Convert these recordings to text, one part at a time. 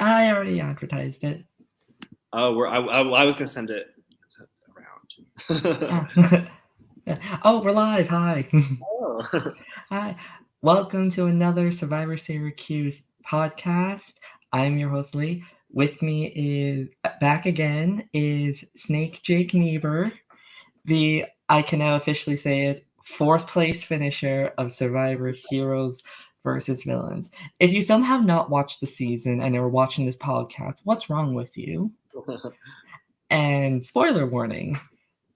I already advertised it. Oh, I was gonna send it around. Oh, we're live. Hi. Oh. Hi. Welcome to another Syrvivor Syracuse podcast. I'm your host, Lee. With me is back again is Snake Jake Niebuhr, I can now officially say it, fourth place finisher of Survivor Heroes versus Villains. If you somehow not watched the season and are watching this podcast, what's wrong with you? And spoiler warning.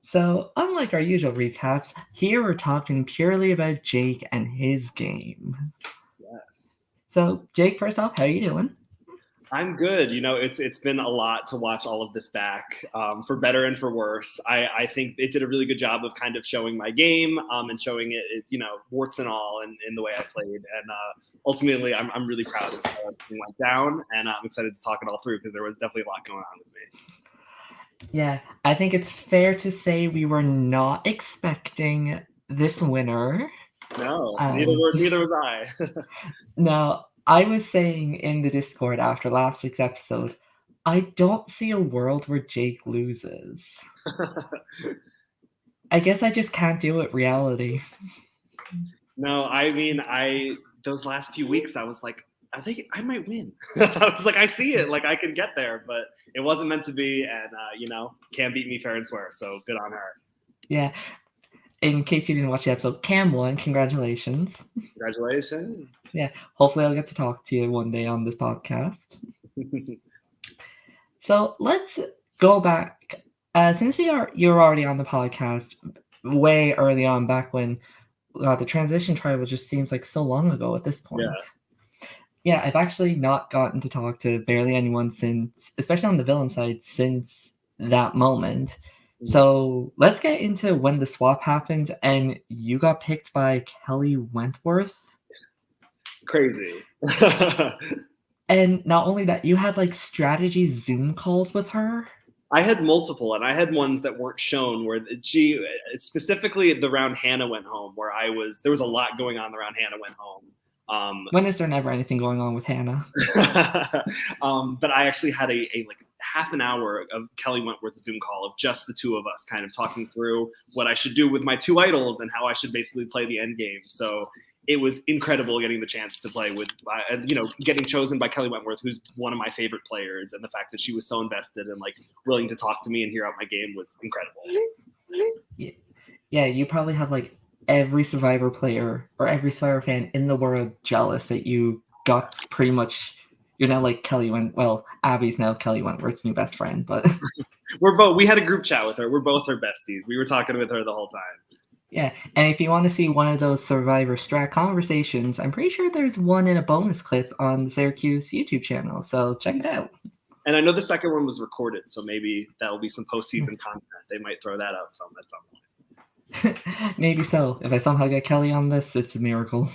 So, unlike our usual recaps, here we're talking purely about Jake and his game. Yes. So, Jake, first off, how are you doing? I'm good. It's been a lot to watch all of this back, for better and for worse. I think it did a really good job of kind of showing my game, and showing it, warts and all, in the way I played. And ultimately, I'm really proud of how everything went down, and I'm excited to talk it all through because there was definitely a lot going on with me. Yeah, I think it's fair to say we were not expecting this winner. No, neither was I. Now, I was saying in the Discord after last week's episode, I don't see a world where Jake loses. I guess I just can't do it reality. No, I mean, those last few weeks, I was like, I think I might win. I was like, I see it, like I can get there, but it wasn't meant to be, and can't beat me fair and square. So good on her. Yeah. In case you didn't watch the episode, Cam won. Congratulations. Congratulations. Yeah. Hopefully, I'll get to talk to you one day on this podcast. So let's go back. Since you're already on the podcast way early on, back when the transition trial just seems like so long ago at this point. Yeah, I've actually not gotten to talk to barely anyone since, especially on the villain side, since that moment. So let's get into when the swap happened and you got picked by Kelly Wentworth. Crazy. And not only that, you had like strategy Zoom calls with her. I had multiple, and I had ones that weren't shown where she, specifically the round Hannah went home, where there was a lot going on the round Hannah went home. When is there never anything going on with Hannah? But I actually had a like half an hour of Kelly Wentworth Zoom call of just the two of us kind of talking through what I should do with my two idols and how I should basically play the end game. So it was incredible getting the chance to play with, getting chosen by Kelly Wentworth, who's one of my favorite players, and the fact that she was so invested and like willing to talk to me and hear out my game was incredible. Yeah, you probably have like every Survivor player or every Survivor fan in the world jealous that you got pretty much. You're now like Abby's now Kelly Wentworth's new best friend, but we had a group chat with her. We're both her besties. We were talking with her the whole time. Yeah, and if you want to see one of those Survivor Strat conversations, I'm pretty sure there's one in a bonus clip on the Syracuse YouTube channel, so check it out. And I know the second one was recorded, so maybe that'll be some postseason content. They might throw that up at some point. Maybe so. If I somehow get Kelly on this, it's a miracle.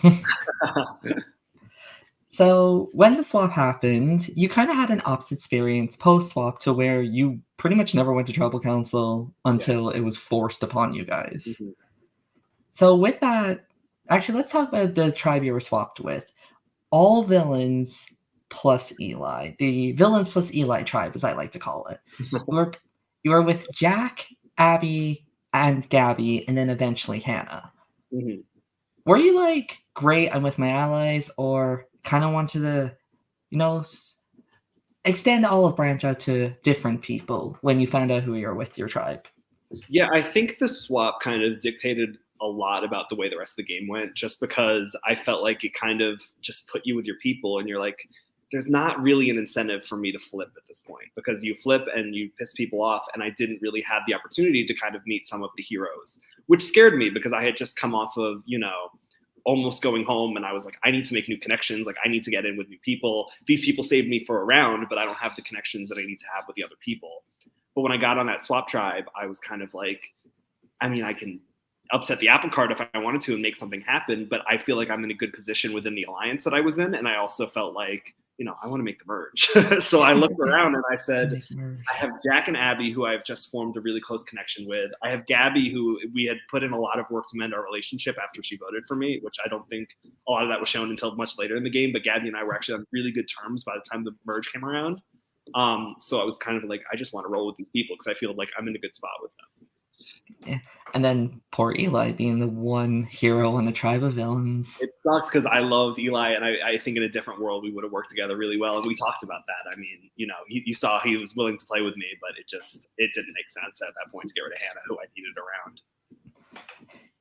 So when the swap happened, you kind of had an opposite experience post-swap to where you pretty much never went to tribal council until it was forced upon you guys. Mm-hmm. So with that, actually, let's talk about the tribe you were swapped with. All villains plus Eli. The villains plus Eli tribe, as I like to call it. You were with Jack, Abby, and Gabby, and then eventually Hannah. Mm-hmm. Were you like, great, I'm with my allies, or kind of wanted to, extend the olive branch out to different people when you found out who you're with your tribe? Yeah, I think the swap kind of dictated a lot about the way the rest of the game went, just because I felt like it kind of just put you with your people, and you're like, there's not really an incentive for me to flip at this point, because you flip and you piss people off, and I didn't really have the opportunity to kind of meet some of the heroes, which scared me because I had just come off of, almost going home, and I was like, I need to make new connections. Like, I need to get in with new people. These people saved me for a round, but I don't have the connections that I need to have with the other people. But when I got on that swap tribe, I was kind of like, I mean, I can upset the apple cart if I wanted to and make something happen, but I feel like I'm in a good position within the alliance that I was in. And I also felt like I want to make the merge. So I looked around and I said, I have Jack and Abby, who I've just formed a really close connection with. I have Gabby, who we had put in a lot of work to mend our relationship after she voted for me, which I don't think a lot of that was shown until much later in the game. But Gabby and I were actually on really good terms by the time the merge came around. So I was kind of like, I just want to roll with these people because I feel like I'm in a good spot with them. Yeah. And then poor Eli being the one hero in the tribe of villains. It sucks because I loved Eli, and I think in a different world we would have worked together really well. And we talked about that. I mean, you saw he was willing to play with me, but it didn't make sense at that point to get rid of Hannah, who I needed around.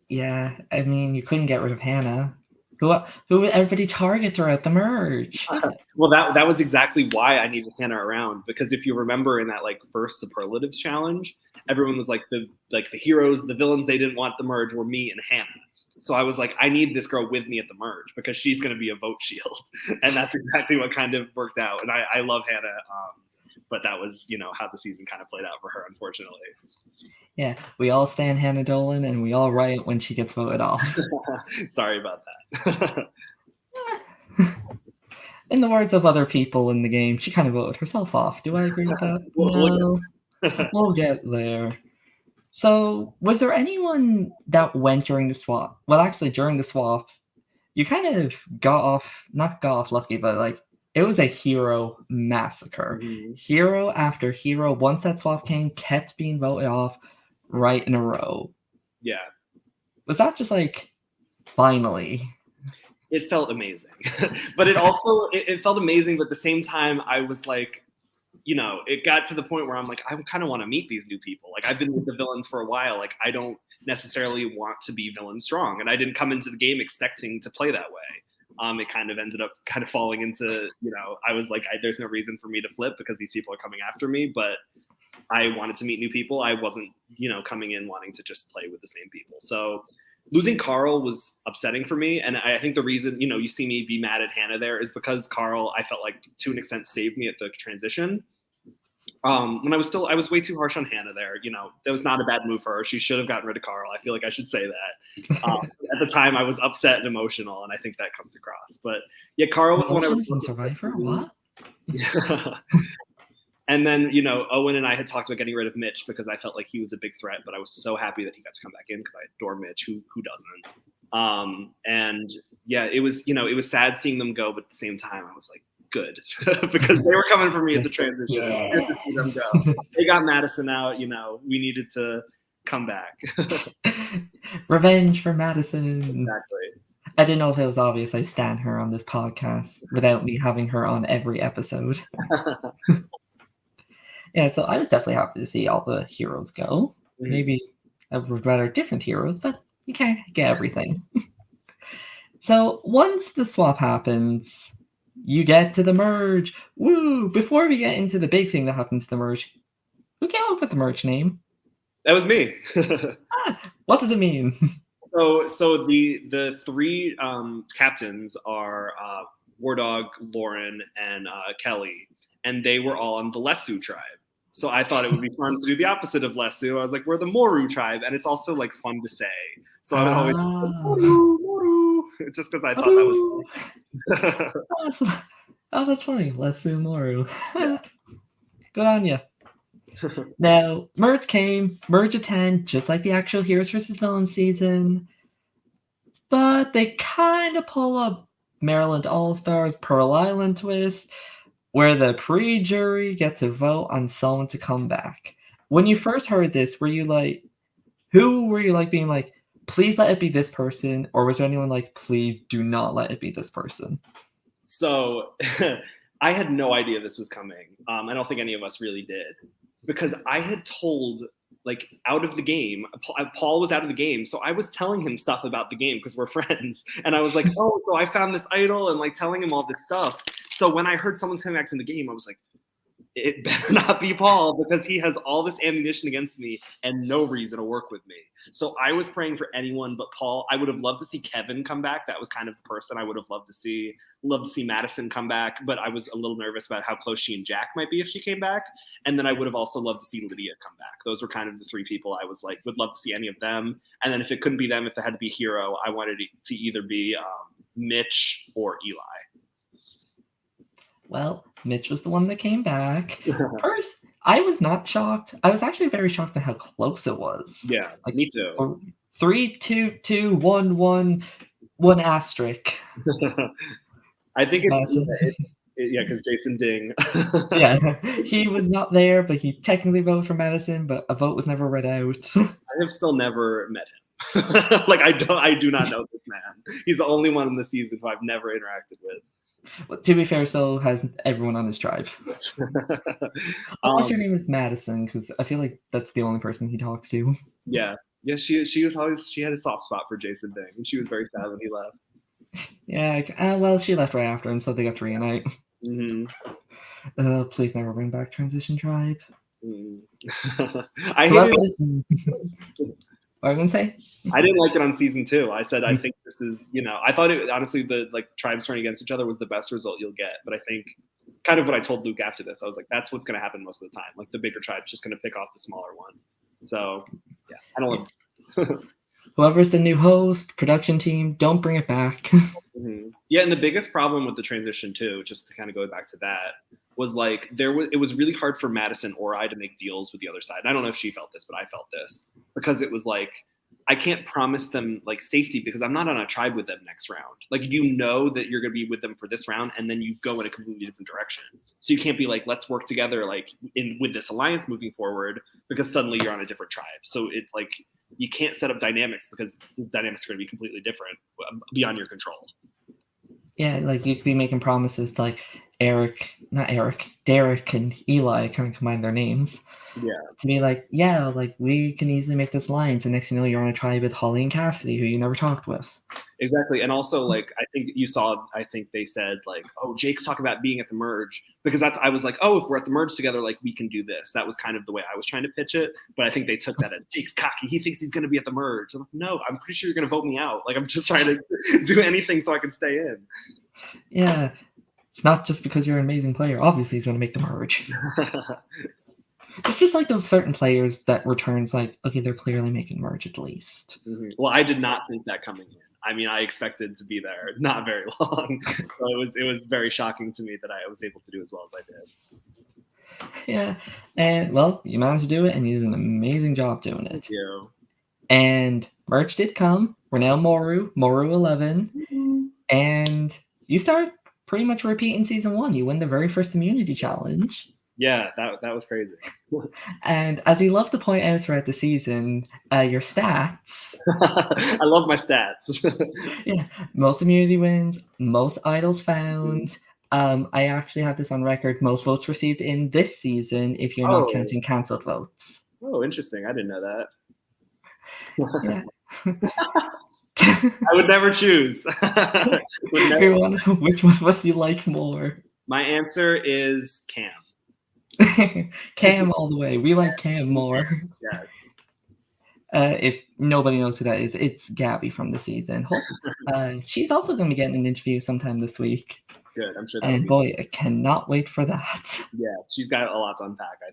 Yeah, I mean, you couldn't get rid of Hannah. Who would everybody target throughout the merge? Well, that was exactly why I needed Hannah around, because if you remember in that first superlatives challenge, everyone was like the heroes, the villains they didn't want the merge were me and Hannah. So I was like, I need this girl with me at the merge because she's going to be a vote shield, and that's exactly what kind of worked out. And I love Hannah, but that was how the season kind of played out for her, unfortunately. Yeah, we all stand Hannah Dolan, and we all riot when she gets voted off. Sorry about that. In the words of other people in the game, she kind of voted herself off. Do I agree with that? No. We'll get there. So, was there anyone that went during the swap? Well, actually, during the swap, you kind of not got off lucky, but it was a hero massacre. Mm-hmm. Hero after hero, once that swap came, kept being voted off right in a row. Yeah. Was that just finally? It felt amazing. But it also, it felt amazing, but at the same time, I was like, it got to the point where I'm like, I kind of want to meet these new people. I've been with the villains for a while. I don't necessarily want to be villain strong. And I didn't come into the game expecting to play that way. It kind of ended up falling into, I was like, there's no reason for me to flip because these people are coming after me. But I wanted to meet new people. I wasn't, coming in wanting to just play with the same people. So losing Carl was upsetting for me. And I think the reason, you see me be mad at Hannah there is because Carl, I felt like to an extent saved me at the transition. When I was way too harsh on Hannah there. That was not a bad move for her. She should have gotten rid of Carl. I feel like I should say that. At the time, I was upset and emotional, and I think that comes across. But yeah, Carl was the one I was. Survivor? What? And then, Owen and I had talked about getting rid of Mitch because I felt like he was a big threat, but I was so happy that he got to come back in because I adore Mitch. Who doesn't? And yeah, it was sad seeing them go, but at the same time, I was like, good, because they were coming for me at the transition. Yeah. It's good to see them go. They got Madison out, we needed to come back. Revenge for Madison. Exactly. I didn't know if it was obvious I stand her on this podcast without me having her on every episode. Yeah, so I was definitely happy to see all the heroes go. Mm-hmm. Maybe I would rather different heroes, but you can't get everything. So once the swap happens, you get to the merge. Woo! Before we get into the big thing that happened to the merge, who came up with the merge name? That was me. What does it mean? So the three captains are War Dog, Lauren, and Kelly, and they were all on the Lesu tribe. So I thought it would be fun to do the opposite of Lesu. I was like, we're the Moru tribe, and it's also fun to say. So I would always Moru, just because I thought that was funny. Oh, that's funny. Lesu Moru. Yeah. Good on you. Now, merge came, merge attend, just like the actual Heroes vs. Villains season. But they kind of pull a Maryland All-Stars Pearl Island twist, where the pre-jury get to vote on someone to come back. When you first heard this, were you who were you being please let it be this person? Or was there anyone please do not let it be this person? So I had no idea this was coming. I don't think any of us really did. Because I had told, out of the game, Paul was out of the game. So I was telling him stuff about the game because we're friends. And I was like, oh, so I found this idol and telling him all this stuff. So when I heard someone's coming back to the game, I was like, it better not be Paul because he has all this ammunition against me and no reason to work with me. So I was praying for anyone but Paul. I would have loved to see Kevin come back. That was kind of the person I would have loved to see. Loved to see Madison come back, but I was a little nervous about how close she and Jack might be if she came back. And then I would have also loved to see Lydia come back. Those were kind of the three people I was would love to see any of them. And then if it couldn't be them, if it had to be Hero, I wanted it to either be Mitch or Eli. Well, Mitch was the one that came back. First, I was not shocked. I was actually very shocked at how close it was. Yeah, me too. 3, 2, 2, 1, 1, 1 asterisk. I think it's because Jason Ding. Yeah, he was not there, but he technically voted for Madison, but a vote was never read out. I have still never met him. Like I do not know this man. He's the only one in the season who I've never interacted with. Well, to be fair, so has everyone on his tribe. Unless your name is Madison, because I feel like that's the only person he talks to. Yeah. She had a soft spot for Jason Ding, and she was very sad when he left. Yeah, well, she left right after him, so they got to reunite. Mm-hmm. Please never bring back Transition Tribe. I hated what I was gonna say? I didn't like it on season 2. I said I think this is, I thought it honestly the tribes turning against each other was the best result you'll get. But I think kind of what I told Luke after this, I was like, that's what's gonna happen most of the time. Like the bigger tribe's just gonna pick off the smaller one. So yeah, I don't love Whoever's the new host, production team, don't bring it back. Mm-hmm. Yeah, and the biggest problem with the transition too, just to kind of go back to that, was like it was really hard for Madison or I to make deals with the other side. And I don't know if she felt this, but I felt this because it was like I can't promise them like safety because I'm not on a tribe with them next round. Like that you're going to be with them for this round, and then you go in a completely different direction. So you can't be like, let's work together like with this alliance moving forward because suddenly you're on a different tribe. So it's like you can't set up dynamics because the dynamics are going to be completely different beyond your control. Yeah, like you could be making promises to like Derek and Eli kind of combine their names. Yeah. To be like, yeah, like we can easily make this alliance, and next thing you know, you're on a tribe with Holly and Cassidy, who you never talked with. Exactly. And also, like, I think they said, like, oh, Jake's talking about being at the merge. Because I was like, oh, if we're at the merge together, like, we can do this. That was kind of the way I was trying to pitch it. But I think they took that as Jake's cocky. He thinks he's going to be at the merge. I'm like, no, I'm pretty sure you're going to vote me out. Like, I'm just trying to do anything so I can stay in. Yeah. It's not just because you're an amazing player. Obviously, he's going to make the merge. It's just like those certain players that returns like, okay, they're clearly making merge at least. Mm-hmm. Well, I did not think that coming in. I mean, I expected to be there not very long. So it was very shocking to me that I was able to do as well as I did. Yeah. And, well, you managed to do it, and you did an amazing job doing it. Thank you. And merch did come. We're now Moru 11. Mm-hmm. And you start pretty much repeating season 1. You win the very first immunity challenge. Yeah, that was crazy. And as you love to point out throughout the season, your stats. I love my stats. Yeah, most immunity wins, most idols found. I actually have this on record. Most votes received in this season, if you're not counting canceled votes. Oh, interesting. I didn't know that. Yeah. I would never choose. Which one of us you like more? My answer is Cam. Cam all the way. We like Cam more. Yes. If nobody knows who that is, it's Gabby from the season. She's also going to be getting an interview sometime this week. Good, I'm sure. And boy, I cannot wait for that. Yeah, she's got a lot to unpack, I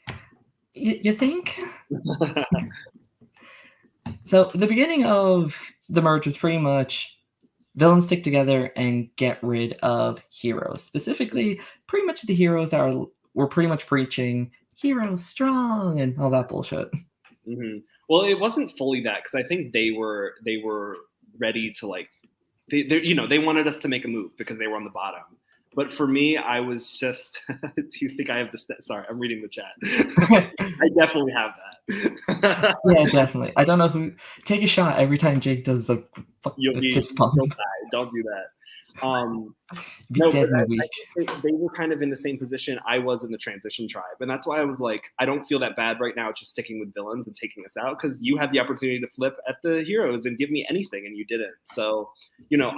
think. You think? So the beginning of the merge was pretty much villains stick together and get rid of heroes. Specifically, pretty much the heroes were pretty much preaching heroes strong and all that bullshit. Mm-hmm. Well, it wasn't fully that because I think they were ready to like they wanted us to make a move because they were on the bottom. But for me, I was just. Do you think I have the stat? Sorry, I'm reading the chat. I definitely have that. Yeah, definitely. I don't know who. Take a shot every time Jake does a fist pump. You'll die. Don't do that. They were kind of in the same position I was in the transition tribe, and that's why I was like, I don't feel that bad right now, just sticking with villains and taking us out because you had the opportunity to flip at the heroes and give me anything, and you didn't. So,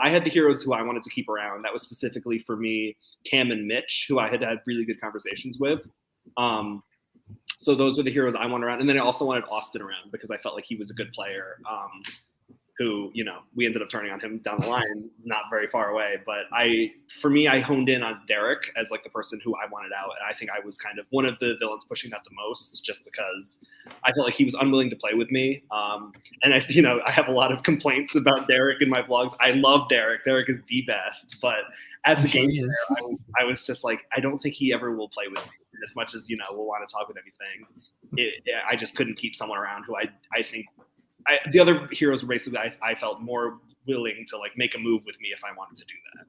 I had the heroes who I wanted to keep around. That was specifically for me, Cam and Mitch, who I had really good conversations with. So those were the heroes I wanted around, and then I also wanted Austin around because I felt like he was a good player. who, you know, we ended up turning on him down the line, not very far away. But for me, I honed in on Derek as like the person who I wanted out. And I think I was kind of one of the villains pushing that the most, just because I felt like he was unwilling to play with me. And I have a lot of complaints about Derek in my vlogs. I love Derek. Derek is the best. But as the game player, I was just like, I don't think he ever will play with me as much as, you know, we'll want to talk with anything. I just couldn't keep someone around who I think the other heroes were basically I felt more willing to like make a move with me if I wanted to do that.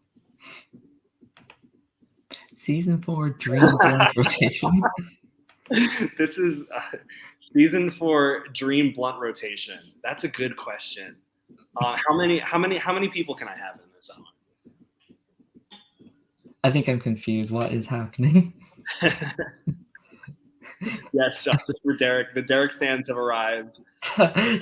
Season 4 Dream Blunt rotation. This is Season 4 Dream Blunt rotation. That's a good question. How many people can I have in this one? I think I'm confused. What is happening? Yes, justice for Derek. The Derek stands have arrived.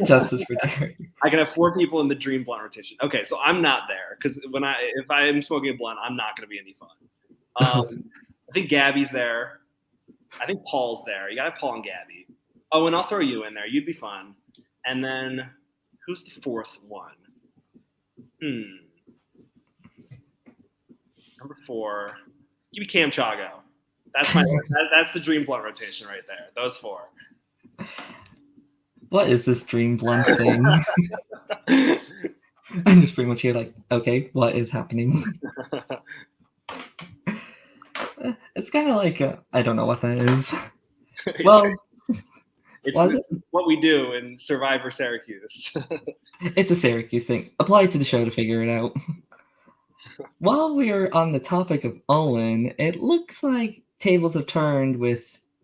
Justice for Derek. I can have 4 people in the Dream Blunt rotation. Okay, so I'm not there because if I'm smoking a blunt, I'm not going to be any fun. I think Gabby's there. I think Paul's there. You got to have Paul and Gabby. Oh, and I'll throw you in there. You'd be fun. And then who's the 4th one? Number 4. Give me Cam Chago. That's the Dream Blunt rotation right there. Those 4. What is this Dream Blunt thing? I'm just pretty much here like, okay, what is happening? It's kind of like, I don't know what that is. It's what we do in Syrvivor Syracuse. It's a Syracuse thing. Apply it to the show to figure it out. While we're on the topic of Owen, it looks like tables have turned with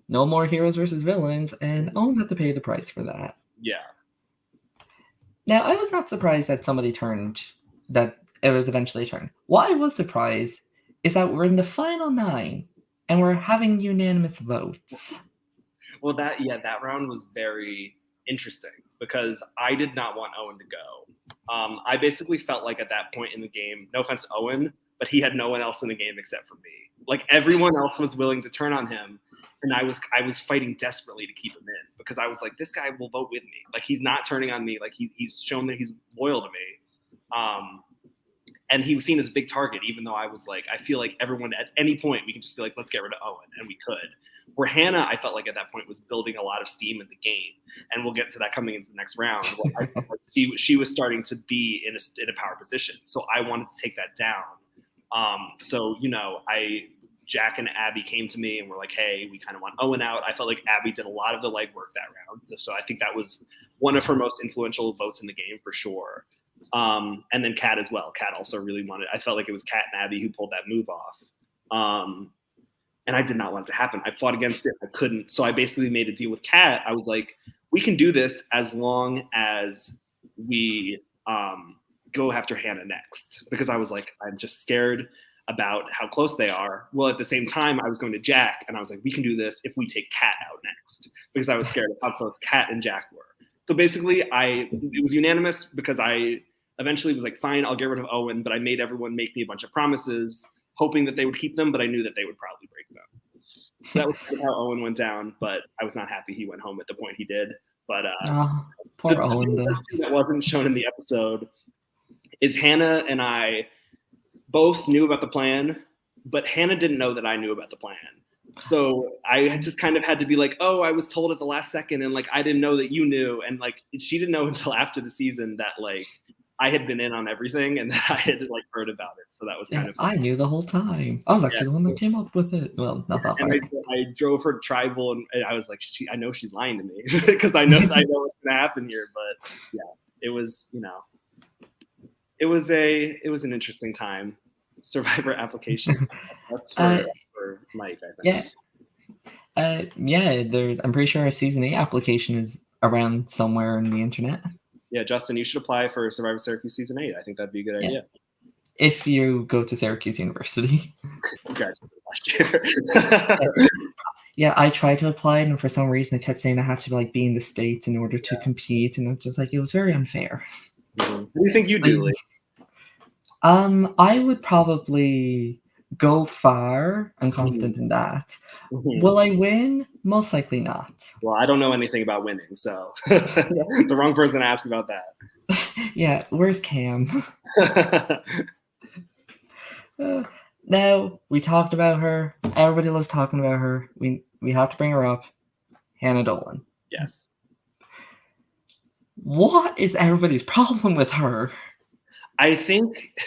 no more heroes versus villains, and Owen had to pay the price for that. Yeah. Now, I was not surprised that that it was eventually turned. What I was surprised is that we're in the final 9, and we're having unanimous votes. Well, that round was very interesting because I did not want Owen to go. I basically felt like at that point in the game, no offense to Owen, but he had no one else in the game except for me. Like everyone else was willing to turn on him. And I was fighting desperately to keep him in because I was like, this guy will vote with me. Like he's not turning on me. Like he's shown that he's loyal to me. And he was seen as a big target, even though I was like, I feel like everyone at any point we can just be like, let's get rid of Owen, and we could. Where Hannah, I felt like at that point was building a lot of steam in the game, and we'll get to that coming into the next round. Where I felt like she was starting to be in a power position, so I wanted to take that down. So Jack and Abby came to me and were like, hey, we kind of want Owen out. I felt like Abby did a lot of the legwork that round. So I think that was one of her most influential votes in the game for sure. And then Kat as well. Kat also really wanted, I felt like it was Kat and Abby who pulled that move off. And I did not want it to happen. I fought against it. I couldn't. So I basically made a deal with Kat. I was like, we can do this as long as we go after Hannah next. Because I was like, I'm just scared about how close they are. Well, at the same time, I was going to Jack, and I was like, we can do this if we take Kat out next, because I was scared of how close Kat and Jack were. So basically, it was unanimous because I eventually was like, fine, I'll get rid of Owen, but I made everyone make me a bunch of promises, hoping that they would keep them, but I knew that they would probably break them. So that was kind of how Owen went down, but I was not happy he went home at the point he did. But poor Owen. That wasn't shown in the episode is Hannah and I both knew about the plan, but Hannah didn't know that I knew about the plan. So I just kind of had to be like, oh, I was told at the last second, and like I didn't know that you knew, and like she didn't know until after the season that like I had been in on everything and that I had like heard about it. So that was kind of fun. I knew the whole time. I was actually the one that came up with it. Well, not that part. I drove her to tribal, and I was like, I know she's lying to me because I know what's gonna happen here. But yeah, it was it was an interesting time. Survivor application. That's for Mike, I think. Yeah. I'm pretty sure a season 8 application is around somewhere on the internet. Yeah, Justin, you should apply for Survivor Syracuse season 8. I think that'd be a good idea. If you go to Syracuse University. You guys last year. Yeah, I tried to apply, and for some reason it kept saying I had to like be in the States in order to compete, and it's just like it was very unfair. Mm-hmm. What do you think you do, Lee? I would probably go far. I'm confident in that. Mm-hmm. Will I win? Most likely not. Well, I don't know anything about winning, so the wrong person to ask about that. Yeah, where's Cam? Now, we talked about her. Everybody loves talking about her. We have to bring her up. Hannah Dolan. Yes. What is everybody's problem with her? I think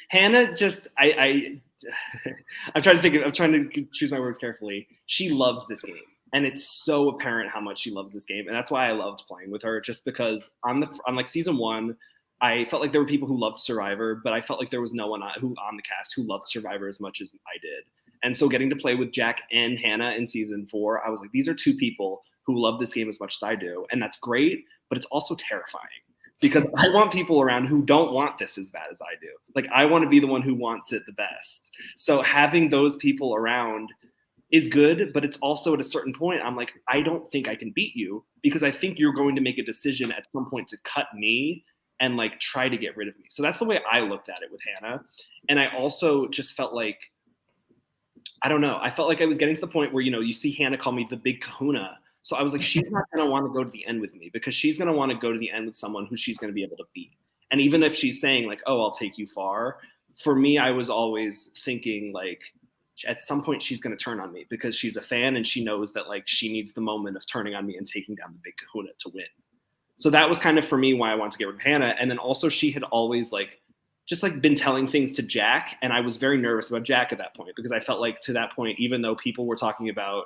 Hannah just I'm trying to choose my words carefully. She loves this game, and it's so apparent how much she loves this game, and that's why I loved playing with her. Just because on like season 1, I felt like there were people who loved Survivor, but I felt like there was no one who on the cast who loved Survivor as much as I did. And so getting to play with Jack and Hannah in season 4, I was like, these are two people who love this game as much as I do, and that's great, but it's also terrifying. Because I want people around who don't want this as bad as I do. Like, I want to be the one who wants it the best. So having those people around is good, but it's also at a certain point, I'm like, I don't think I can beat you because I think you're going to make a decision at some point to cut me and like try to get rid of me. So that's the way I looked at it with Hannah. And I also just felt like, I don't know, I felt like I was getting to the point where, you see Hannah call me the big kahuna. So I was like, she's not going to want to go to the end with me because she's going to want to go to the end with someone who she's going to be able to beat. And even if she's saying like, oh, I'll take you far, for me, I was always thinking like, at some point she's going to turn on me because she's a fan and she knows that like she needs the moment of turning on me and taking down the big kahuna to win. So that was kind of for me why I wanted to get rid of Hannah. And then also she had always like, just like been telling things to Jack. And I was very nervous about Jack at that point because I felt like to that point, even though people were talking about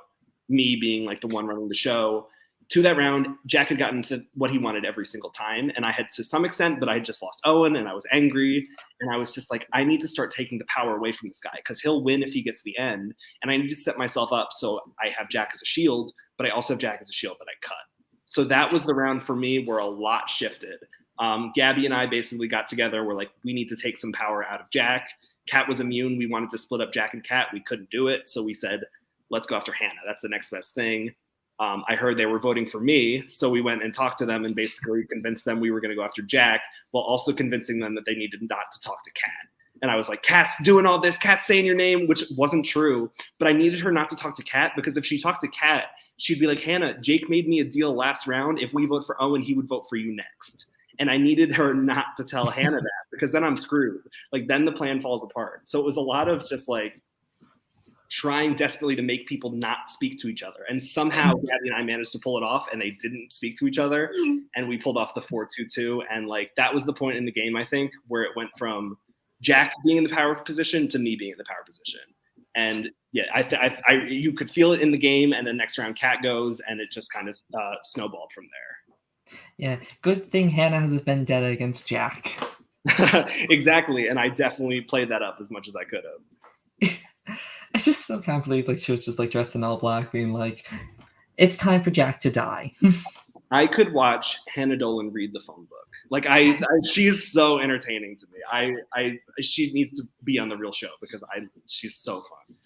me being like the one running the show, to that round, Jack had gotten to what he wanted every single time. And I had to some extent, but I had just lost Owen and I was angry. And I was just like, I need to start taking the power away from this guy because he'll win if he gets to the end. And I need to set myself up so I have Jack as a shield, but I also have Jack as a shield that I cut. So that was the round for me where a lot shifted. Gabby and I basically got together. We're like, we need to take some power out of Jack. Kat was immune. We wanted to split up Jack and Kat. We couldn't do it. So we said, let's go after Hannah. That's the next best thing. I heard they were voting for me. So we went and talked to them and basically convinced them we were going to go after Jack while also convincing them that they needed not to talk to Kat. And I was like, Kat's doing all this. Kat's saying your name, which wasn't true. But I needed her not to talk to Kat because if she talked to Kat, she'd be like, Hannah, Jake made me a deal last round. If we vote for Owen, he would vote for you next. And I needed her not to tell Hannah that because then I'm screwed. Like then the plan falls apart. So it was a lot of just like trying desperately to make people not speak to each other. And somehow Gabby and I managed to pull it off and they didn't speak to each other. And we pulled off the 4-2-2. And like, that was the point in the game, I think, where it went from Jack being in the power position to me being in the power position. And yeah, you could feel it in the game. And then next round Kat goes and it just kind of snowballed from there. Yeah, good thing Hannah has a vendetta against Jack. Exactly. And I definitely played that up as much as I could have. I just still can't believe like she was just like dressed in all black being like, it's time for Jack to die. I could watch Hannah Dolan read the phone book. Like she's so entertaining to me. She needs to be on the real show because she's so fun.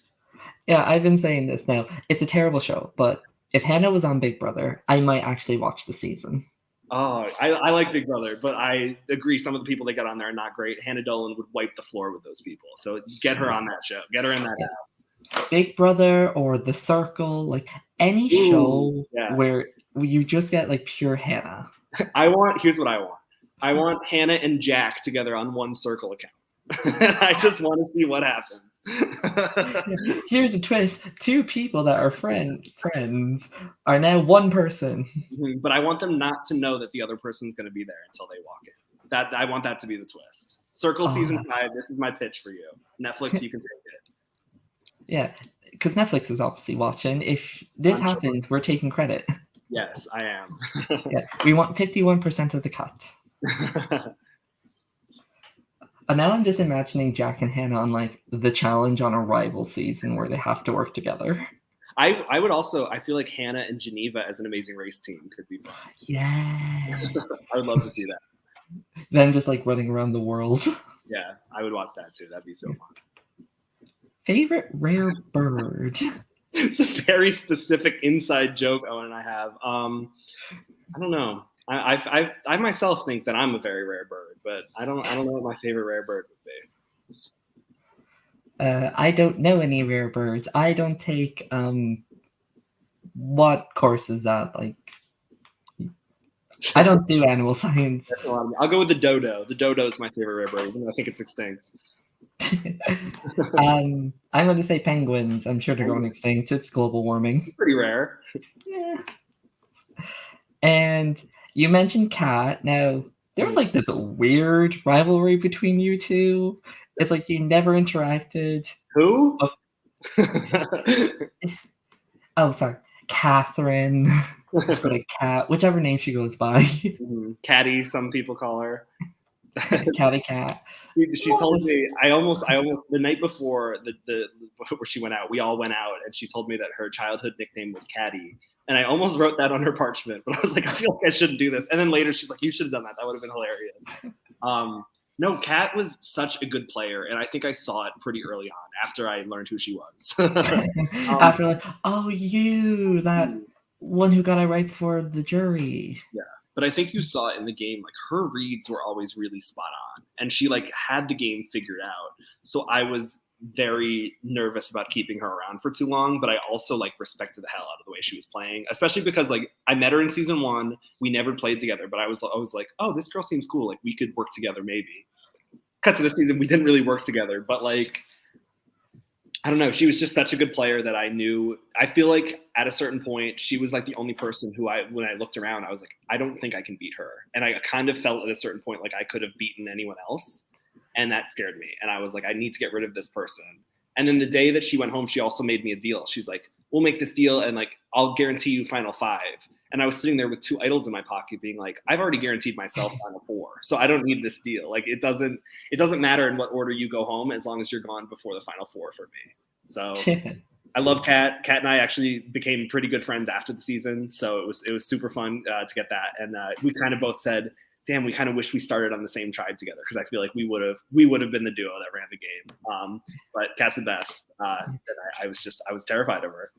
Yeah, I've been saying this now. It's a terrible show, but if Hannah was on Big Brother, I might actually watch the season. Oh, I like Big Brother, but I agree some of the people they got on there are not great. Hannah Dolan would wipe the floor with those people. So get her on that show. Get her in that app. Big Brother or The Circle, like any show where you just get like pure Hannah. Here's what I want. I want Hannah and Jack together on one Circle account. I just want to see what happens. Here's a twist. 2 people that are friends are now one person. But I want them not to know that the other person's going to be there until they walk in. I want that to be the twist. Circle season 5. This is my pitch for you. Netflix, you can take it. Yeah, because Netflix is obviously watching. If this happens, we're taking credit. Yes, I am. Yeah, we want 51% of the cut. And now I'm just imagining Jack and Hannah on like the challenge on a rival season where they have to work together. I would also, I feel like Hannah and Geneva as an Amazing Race team could be fun. Yeah. I would love to see that. Them just like running around the world. Yeah, I would watch that too. That'd be so fun. Favorite rare bird? It's a very specific inside joke Owen and I have. I don't know. I myself think that I'm a very rare bird, but I don't know what my favorite rare bird would be. I don't know any rare birds. I don't take what course is that? Like I don't do animal science. I'll go with the dodo. The dodo is my favorite rare bird, even though I think it's extinct. I'm going to say penguins. I'm sure they're going extinct. It's global warming. Pretty rare. Yeah. And you mentioned cat. Now, there was like this weird rivalry between you two. It's like you never interacted. Who? Oh, sorry. Catherine. Or like Cat, whichever name she goes by. Catty, some people call her. Catty cat. She told me I almost the night before the where she went out, we all went out, and she told me that her childhood nickname was Catty, and I almost wrote that on her parchment, but I was like, I feel like I shouldn't do this. And then later she's like, you should have done that. That would have been hilarious. No, Kat was such a good player, and I think I saw it pretty early on after I learned who she was. After like, oh, you, that one who got it right before the jury. Yeah. But I think you saw it in the game, like her reads were always really spot on, and she like had the game figured out. So I was very nervous about keeping her around for too long, but I also like respected the hell out of the way she was playing, especially because like I met her in season 1. We never played together, but I was like, oh, this girl seems cool. Like we could work together maybe. Cut to the season, we didn't really work together, but like, I don't know. She was just such a good player that I knew. I feel like at a certain point, she was like the only person who when I looked around, I was like, I don't think I can beat her. And I kind of felt at a certain point like I could have beaten anyone else. And that scared me. And I was like, I need to get rid of this person. And then the day that she went home, she also made me a deal. She's like, we'll make this deal and like, I'll guarantee you final 5. And I was sitting there with 2 idols in my pocket being like, I've already guaranteed myself final 4. So I don't need this deal. Like it doesn't matter in what order you go home as long as you're gone before the final 4 for me. So I love Kat. Kat and I actually became pretty good friends after the season. So it was super fun to get that. And we kind of both said, damn, we kind of wish we started on the same tribe together, because I feel like we would have been the duo that ran the game. But Kat's the best. And I was terrified of her.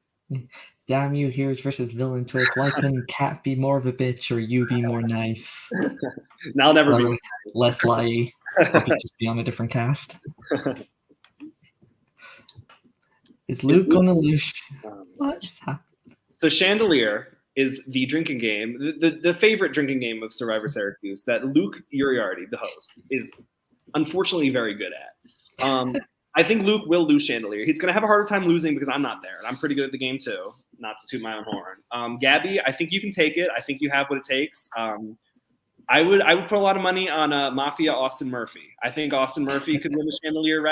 Damn you, heroes versus villain twist. Why couldn't Kat be more of a bitch or you be more nice? I'll never be less lie. Hope you just be on a different cast. Is Luke gonna lose? What is happening? So Chandelier is the drinking game, the favorite drinking game of Syrvivor Syracuse that Luke Uriarty, the host, is unfortunately very good at. I think Luke will lose Chandelier. He's going to have a harder time losing because I'm not there, and I'm pretty good at the game too, not to toot my own horn. Gabby, I think you can take it. I think you have what it takes. I would put a lot of money on Mafia Austin Murphy. I think Austin Murphy could win the Chandelier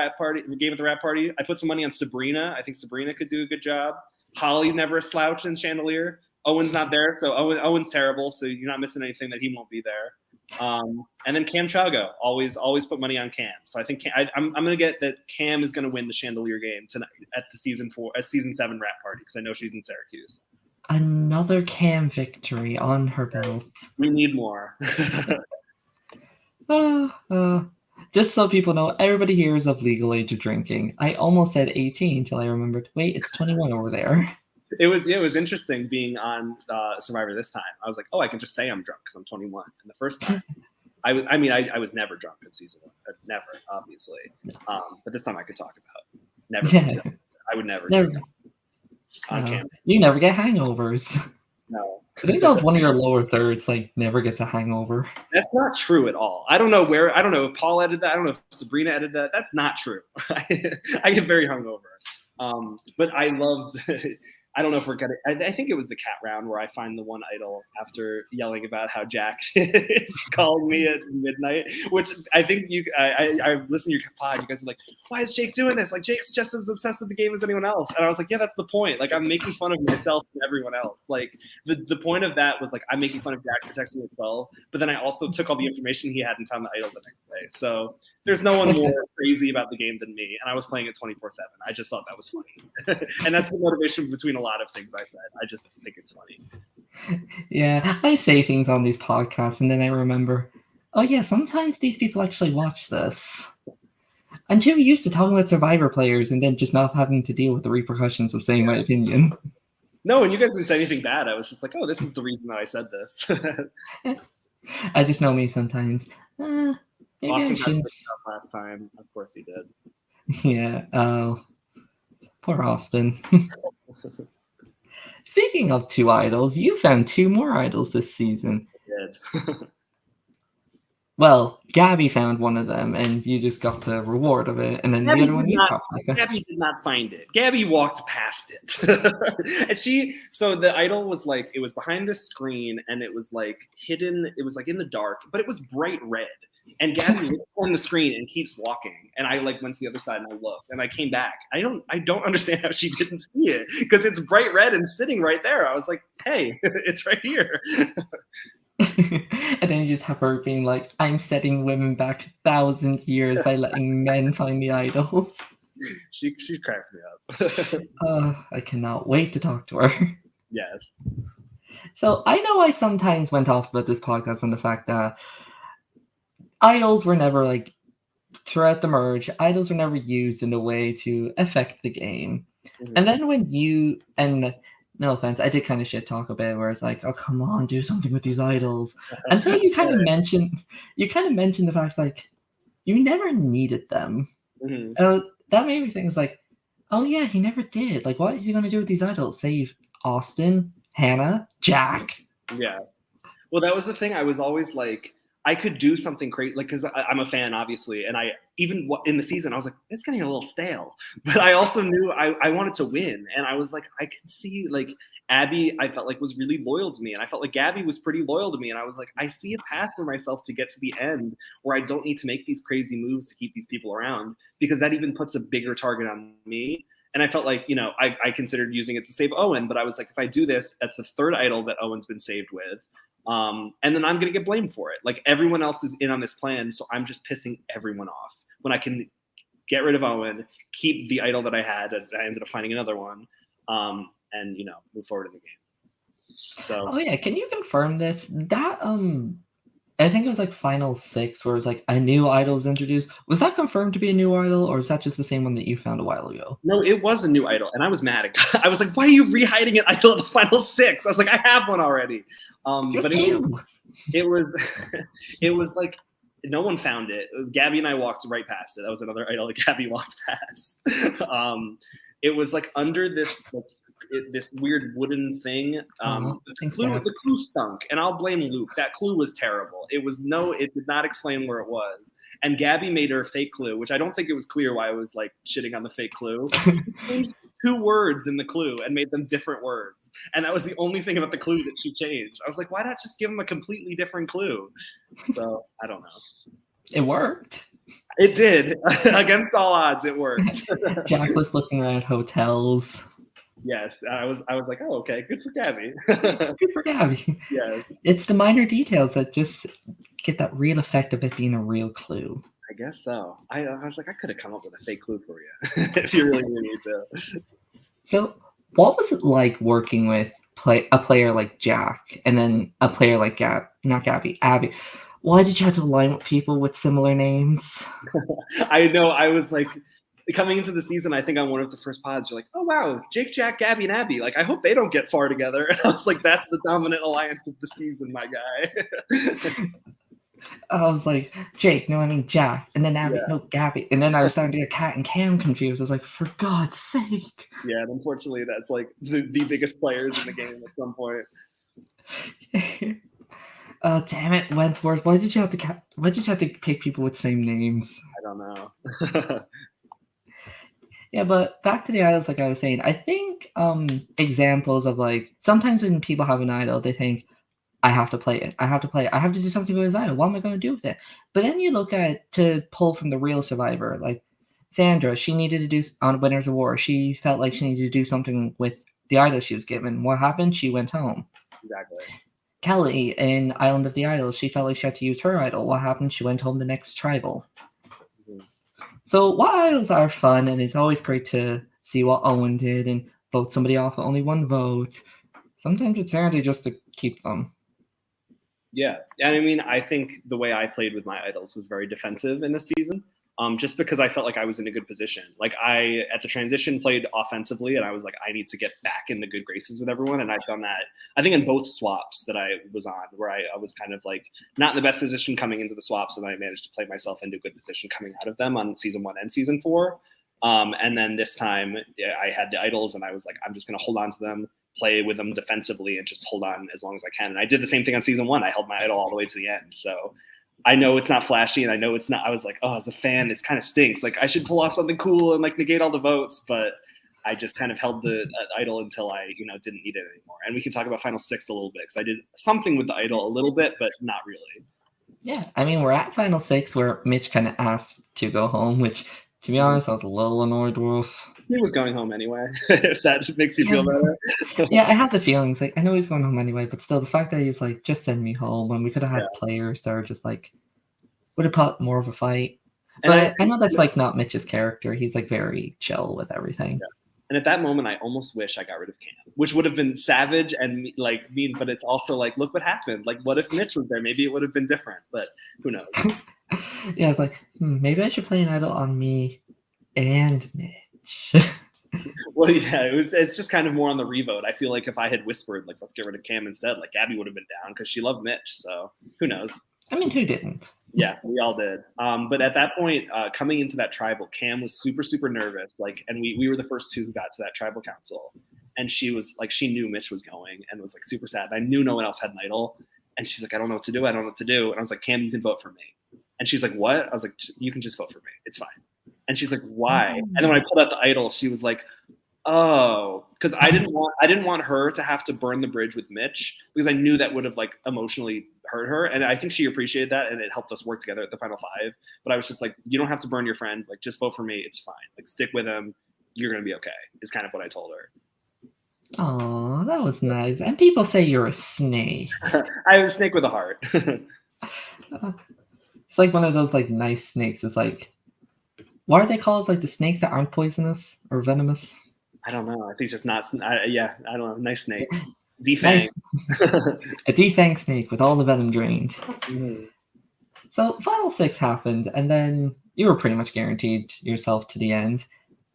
game at the rap party. I put some money on Sabrina. I think Sabrina could do a good job. Holly's never a slouch in Chandelier. Owen's not there, so Owen's terrible, so you're not missing anything that he won't be there. And then Cam Chago, always put money on Cam. So I think I'm going to get that Cam is going to win the Chandelier game tonight at the season 7 rap party, because I know she's in Syracuse. Another Cam victory on her belt. We need more. Just so people know, everybody here is of legal age of drinking. I almost said 18 until I remembered, wait, it's 21 over there. It was interesting being on Survivor this time. I was like, oh, I can just say I'm drunk because I'm 21. And the first time, I was never drunk in season 1. Never, obviously. But this time I could talk about never. Yeah. I would never. On camera. You never get hangovers. No. I think that was one of your lower thirds, like never gets a hangover. That's not true at all. I don't know if Paul edited that. I don't know if Sabrina edited that. That's not true. I get very hungover. But I loved I don't know if we're gonna. I think it was the cat round where I find the one idol after yelling about how Jack is calling me at midnight. Which I think I listened to your pod. You guys are like, "Why is Jake doing this? Like Jake's just as obsessed with the game as anyone else." And I was like, "Yeah, that's the point. Like I'm making fun of myself and everyone else. Like the point of that was like I'm making fun of Jack for texting me at 12, but then I also took all the information he had and found the idol the next day. So there's no one more crazy about the game than me, and I was playing it 24/7. I just thought that was funny, and that's the motivation between a lot of things I said. I just think it's funny. Yeah, I say things on these podcasts and then I remember, oh yeah, sometimes these people actually watch this. I'm too used to talking about Survivor players and then just not having to deal with the repercussions of saying my opinion. No, and you guys didn't say anything bad. I was just like, oh, this is the reason that I said this. I just know me sometimes. Maybe Austin had stuff last time. Of course he did. Yeah. Oh, poor Austin. Speaking of 2 idols, you found 2 more idols this season. Yeah. did. Well, Gabby found one of them, and you just got the reward of it, and then Gabby the other one you got. Gabby did not find it. Gabby walked past it. And so the idol was like, it was behind the screen, and it was like hidden, it was like in the dark, but it was bright red. And Gabby looks on the screen and keeps walking. And I like went to the other side and I looked, and I came back. I don't understand how she didn't see it, because it's bright red and sitting right there. I was like, hey, it's right here. And then you just have her being like, I'm setting women back 1,000 years by letting men find the idols. She cracks me up. I cannot wait to talk to her. Yes. So I know I sometimes went off about this podcast on the fact that idols were never like, throughout the merge, idols were never used in a way to affect the game. Mm-hmm. And then when you, and no offense, I did kind of shit talk a bit where it's like, oh, come on, do something with these idols. Until you kind of mentioned the fact like, you never needed them. Mm-hmm. That made me think, it's like, oh yeah, he never did. Like, what is he going to do with these idols? Save Austin, Hannah, Jack? Yeah. Well, that was the thing. I was always like, I could do something crazy, like, because I'm a fan, obviously, and I even in the season I was like, it's getting a little stale, but I also knew I wanted to win, and I was like, I could see like Abby, I felt like was really loyal to me, and I felt like Gabby was pretty loyal to me, and I was like, I see a path for myself to get to the end where I don't need to make these crazy moves to keep these people around, because that even puts a bigger target on me. And I felt like, I considered using it to save Owen, but I was like, if I do this, that's the third idol that Owen's been saved with. And then I'm going to get blamed for it. Like, everyone else is in on this plan, so I'm just pissing everyone off when I can get rid of Owen, keep the idol that I had, and I ended up finding another one, and, move forward in the game. So. Oh yeah, can you confirm this? That I think it was like Final 6 where it was like a new idol was introduced. Was that confirmed to be a new idol, or is that just the same one that you found a while ago? No, it was a new idol, and I was mad. I was like, why are you re-hiding an idol at the Final 6? I was like, I have one already. But it was like, no one found it. Gabby and I walked right past it. That was another idol that Gabby walked past. It was like under this this weird wooden thing. The clue stunk, and I'll blame Luke. That clue was terrible. It did not explain where it was. And Gabby made her fake clue, which I don't think it was clear why I was like shitting on the fake clue. She changed 2 words in the clue and made them different words. And that was the only thing about the clue that she changed. I was like, why not just give them a completely different clue? So I don't know. It worked. It did. Against all odds, it worked. Jack was looking around hotels. Yes, I was like, oh, okay, good for Gabby. Good for Gabby. Yes. It's the minor details that just get that real effect of it being a real clue. I guess so. I was like, I could have come up with a fake clue for you if you really need to. So what was it like working with a player like Jack and then a player like Abby? Why did you have to align with people with similar names? I know. I was like, coming into the season, I think on one of the first pods, you're like, oh, wow, Jake, Jack, Gabby, and Abby. Like, I hope they don't get far together. And I was like, that's the dominant alliance of the season, my guy. I was like, Jake, no, I mean Jack. And then Abby, no, Gabby. And then I was starting to get Kat and Cam confused. I was like, for God's sake. Yeah, and unfortunately, that's like the biggest players in the game at some point. Damn it, Wentworth. Why did you have to pick people with same names? I don't know. Yeah, but back to the idols, like I was saying, I think examples of like, sometimes when people have an idol, they think, I have to play it. I have to do something with his idol. What am I going to do with it? But then you look at it to pull from the real Survivor, like Sandra, she needed to do on Winners of War. She felt like she needed to do something with the idol she was given. What happened? She went home. Exactly. Kelly in Island of the Idols, she felt like she had to use her idol. What happened? She went home the next tribal. Mm-hmm. So while idols are fun, and it's always great to see what Owen did and vote somebody off with only one vote, sometimes it's handy just to keep them. Yeah, and I mean, I think the way I played with my idols was very defensive in this season, just because I felt like I was in a good position. Like I, at the transition, played offensively, and I was like, I need to get back in the good graces with everyone, and I've done that, I think, in both swaps that I was on, where I was kind of like not in the best position coming into the swaps, and I managed to play myself into a good position coming out of them on season 1 and season 4. And then this time I had the idols and I was like, I'm just going to hold on to them, play with them defensively, and just hold on as long as I can. And I did the same thing on season 1. I held my idol all the way to the end. So I know it's not flashy, and I know it's not. I was like, oh, as a fan, this kind of stinks. Like, I should pull off something cool and like negate all the votes, but I just kind of held the idol until I, didn't need it anymore. And we can talk about Final 6 a little bit because I did something with the idol a little bit, but not really. Yeah, I mean, we're at Final 6 where Mitch kind of asked to go home, which, to be honest, I was a little annoyed with. He was going home anyway, if that makes you feel better. Yeah, I had the feelings. Like, I know he's going home anyway, but still, the fact that he's like, just send me home, when we could have had players that are just like, would have put more of a fight. But I know that's like not Mitch's character. He's like very chill with everything. Yeah. And at that moment, I almost wish I got rid of Cam, which would have been savage and like mean, but it's also like, look what happened. Like, what if Mitch was there? Maybe it would have been different, but who knows? Yeah, it's like, maybe I should play an idol on me and Mitch. Well, yeah, it's just kind of more on the revote. I feel like if I had whispered, like, let's get rid of Cam instead, like, Gabby would have been down because she loved Mitch. So who knows? I mean, who didn't? Yeah, we all did. But at that point, coming into that tribal, Cam was super, super nervous. Like, and we were the first 2 who got to that tribal council. And she was like, she knew Mitch was going and was like super sad. I knew no one else had an idol. And she's like, I don't know what to do. I don't know what to do. And I was like, Cam, you can vote for me. And she's like, what? I was like, you can just vote for me. It's fine. And she's like, why? And then when I pulled out the idol, she was like, oh, because I didn't want her to have to burn the bridge with Mitch because I knew that would have like emotionally hurt her. And I think she appreciated that and it helped us work together at the final 5. But I was just like, you don't have to burn your friend. Like, just vote for me. It's fine. Like, stick with him. You're going to be okay, is kind of what I told her. Oh, that was nice. And people say you're a snake. I was a snake with a heart. It's like one of those like nice snakes. It's like, what are they called? Like the snakes that aren't poisonous or venomous? I don't know. I think it's just not. I don't know. Nice snake. Defang. Nice. A defang snake with all the venom drained. Mm-hmm. So Final 6 happened, and then you were pretty much guaranteed yourself to the end.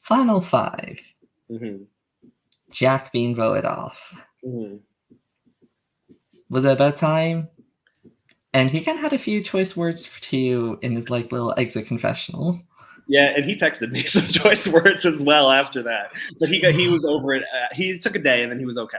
Final 5. Mm-hmm. Jack being voted off. Mm-hmm. Was it about time? And he kind of had a few choice words to you in his like little exit confessional. Yeah, and he texted me some choice words as well after that. But he was over it. He took a day and then he was okay.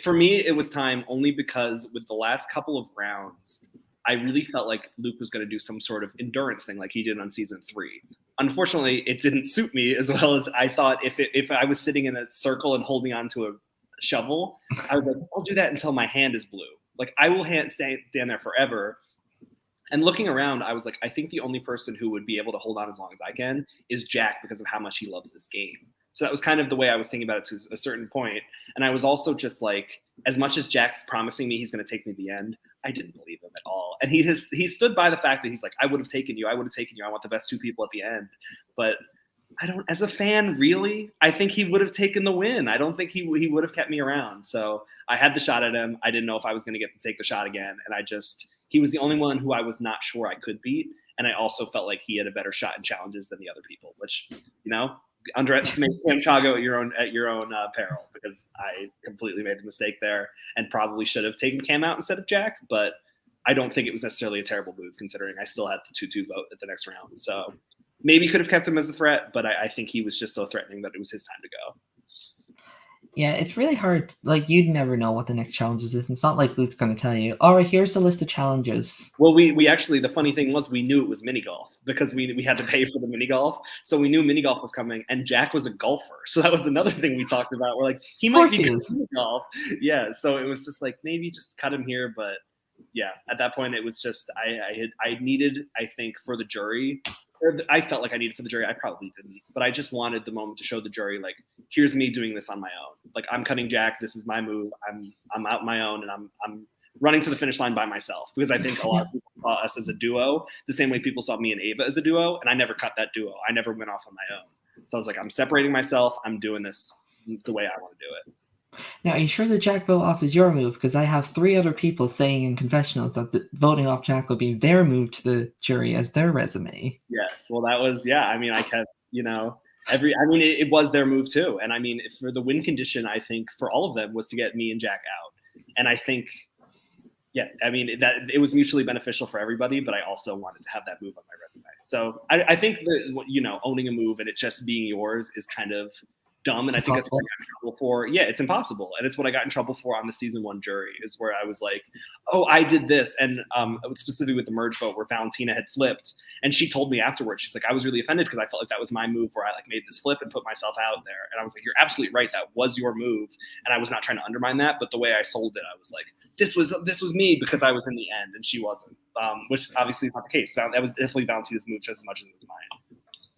For me, it was time only because with the last couple of rounds, I really felt like Luke was going to do some sort of endurance thing like he did on season 3. Unfortunately, it didn't suit me as well as I thought. If I was sitting in a circle and holding onto a shovel, I was like, I'll do that until my hand is blue. Like, I will stand there forever. And looking around, I was like, I think the only person who would be able to hold on as long as I can is Jack because of how much he loves this game. So that was kind of the way I was thinking about it to a certain point. And I was also just like, as much as Jack's promising me he's going to take me to the end, I didn't believe him at all. And he stood by the fact that he's like, I would have taken you. I want the best 2 people at the end. But I don't, as a fan, really, I think he would have taken the win. I don't think he would have kept me around. So I had the shot at him. I didn't know if I was going to get to take the shot again. And he was the only one who I was not sure I could beat. And I also felt like he had a better shot in challenges than the other people, which, underestimate Cam Chago at your own peril, because I completely made a mistake there and probably should have taken Cam out instead of Jack. But I don't think it was necessarily a terrible move considering I still had the 2-2 vote at the next round. So maybe could have kept him as a threat, but I think he was just so threatening that it was his time to go. Yeah, it's really hard. Like, you'd never know what the next challenges is. It's not like Luke's going to tell you, all right, here's the list of challenges. Well, we actually, the funny thing was we knew it was mini golf because we had to pay for the mini golf. So we knew mini golf was coming and Jack was a golfer. So that was another thing we talked about. We're like, he might be good at mini golf. Yeah. So it was just like, maybe just cut him here. But yeah, at that point, it was just, I needed, I think, for the jury, I felt like I needed for the jury. I probably didn't, but I just wanted the moment to show the jury, like, here's me doing this on my own. Like, I'm cutting Jack. This is my move. I'm out my own, and I'm running to the finish line by myself, because I think a lot of people saw us as a duo the same way people saw me and Ava as a duo, and I never cut that duo. I never went off on my own. So I was like, I'm separating myself. I'm doing this the way I want to do it. Now, are you sure the Jack vote off is your move? Because I have 3 other people saying in confessionals that the voting off Jack will be their move to the jury as their resume. Yes. Well, that was, yeah. I mean, I kept, it was their move too. And I mean, for the win condition, I think for all of them was to get me and Jack out. And I think Yeah, I mean, that it was mutually beneficial for everybody, but I also wanted to have that move on my resume. So I think that, you know, owning a move and it just being yours is kind of dumb. And I think that's what I got in trouble for. Yeah, it's impossible. And it's what I got in trouble for on the season 1 jury, is where I was like, oh, I did this. And specifically with the merge vote where Valentina had flipped. And she told me afterwards, she's like, I was really offended because I felt like that was my move where I like made this flip and put myself out there. And I was like, you're absolutely right. That was your move. And I was not trying to undermine that. But the way I sold it, I was like, this was me because I was in the end and she wasn't, which obviously is not the case. That was definitely Valentina's move just as much as it was mine.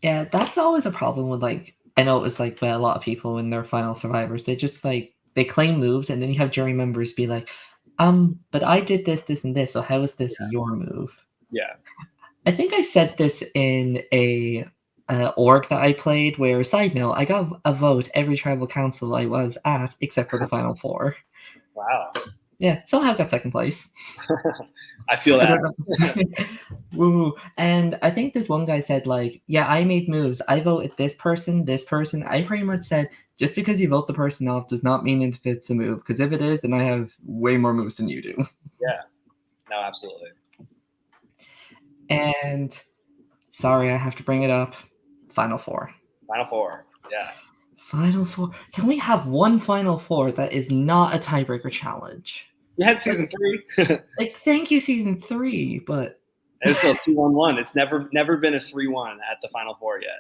Yeah, that's always a problem with, like, I know it was like with a lot of people in their final survivors. They just like they claim moves, and then you have jury members be like, but I did this, this, and this. So how is this your move? Yeah. I think I said this in a org that I played. Where, side note, I got a vote every tribal council I was at except for the final 4. Wow. Yeah, somehow got second place. I feel that. Woo. And I think this one guy said, like, yeah, I made moves. I voted this person, this person. I pretty much said, just because you vote the person off does not mean if it's a move. Because if it is, then I have way more moves than you do. Yeah. No, absolutely. And sorry, I have to bring it up. Final 4. Final 4. Yeah. Final 4. Can we have one Final 4 that is not a tiebreaker challenge? We had season 3. Like, thank you, season 3, but it was still 2-1-1. It's never been a 3-1 at the Final 4 yet.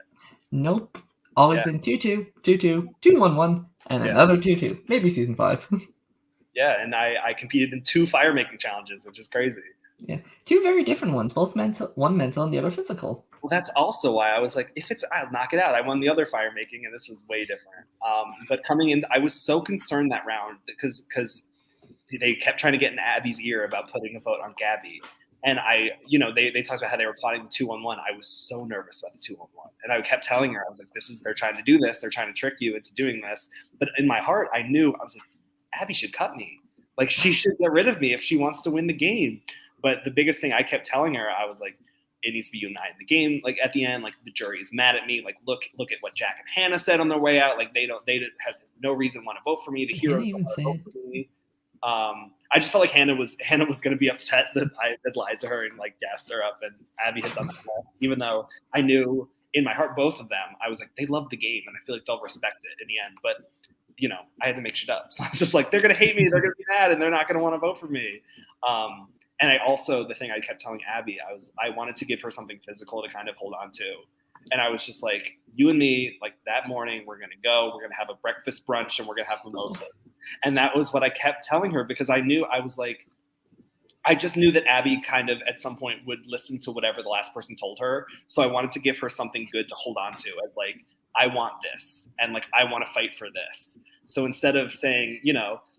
Nope. Always been 2-2, 2-2, 2-1-1, and another 2-2. Maybe season 5. Yeah, and I competed in 2 fire making challenges, which is crazy. Yeah, 2 very different ones, both mental, one mental and the other physical. Well, that's also why I was like, I'll knock it out. I won the other fire making, and this was way different. But coming in, I was so concerned that round because they kept trying to get in Abby's ear about putting a vote on Gabby. And they talked about how they were plotting the 2-1-1. I was so nervous about the 2-1-1. And I kept telling her, I was like, they're trying to do this. They're trying to trick you into doing this. But in my heart, I was like, Abby should cut me. Like, she should get rid of me if she wants to win the game. But the biggest thing I kept telling her, I was like, it needs to be united. The game, like at the end, like the jury is mad at me. Like, look at what Jack and Hannah said on their way out. Like they have no reason to want to vote for me. The heroes don't want to vote for me. I just felt like Hannah was going to be upset that I had lied to her and like gassed her up, and Abby had done that, even though I knew in my heart, both of them, I was like, they love the game, and I feel like they'll respect it in the end. But I had to make shit up, so I'm just like, they're going to hate me, they're going to be mad, and they're not going to want to vote for me. And I also, the thing I kept telling Abby, I wanted to give her something physical to kind of hold on to. And I was just like, you and me, like that morning, we're going to go, we're going to have a breakfast brunch, and we're going to have mimosa. And that was what I kept telling her, because I just knew that Abby kind of at some point would listen to whatever the last person told her. So I wanted to give her something good to hold on to, as like, I want this, and like, I want to fight for this. So instead of saying,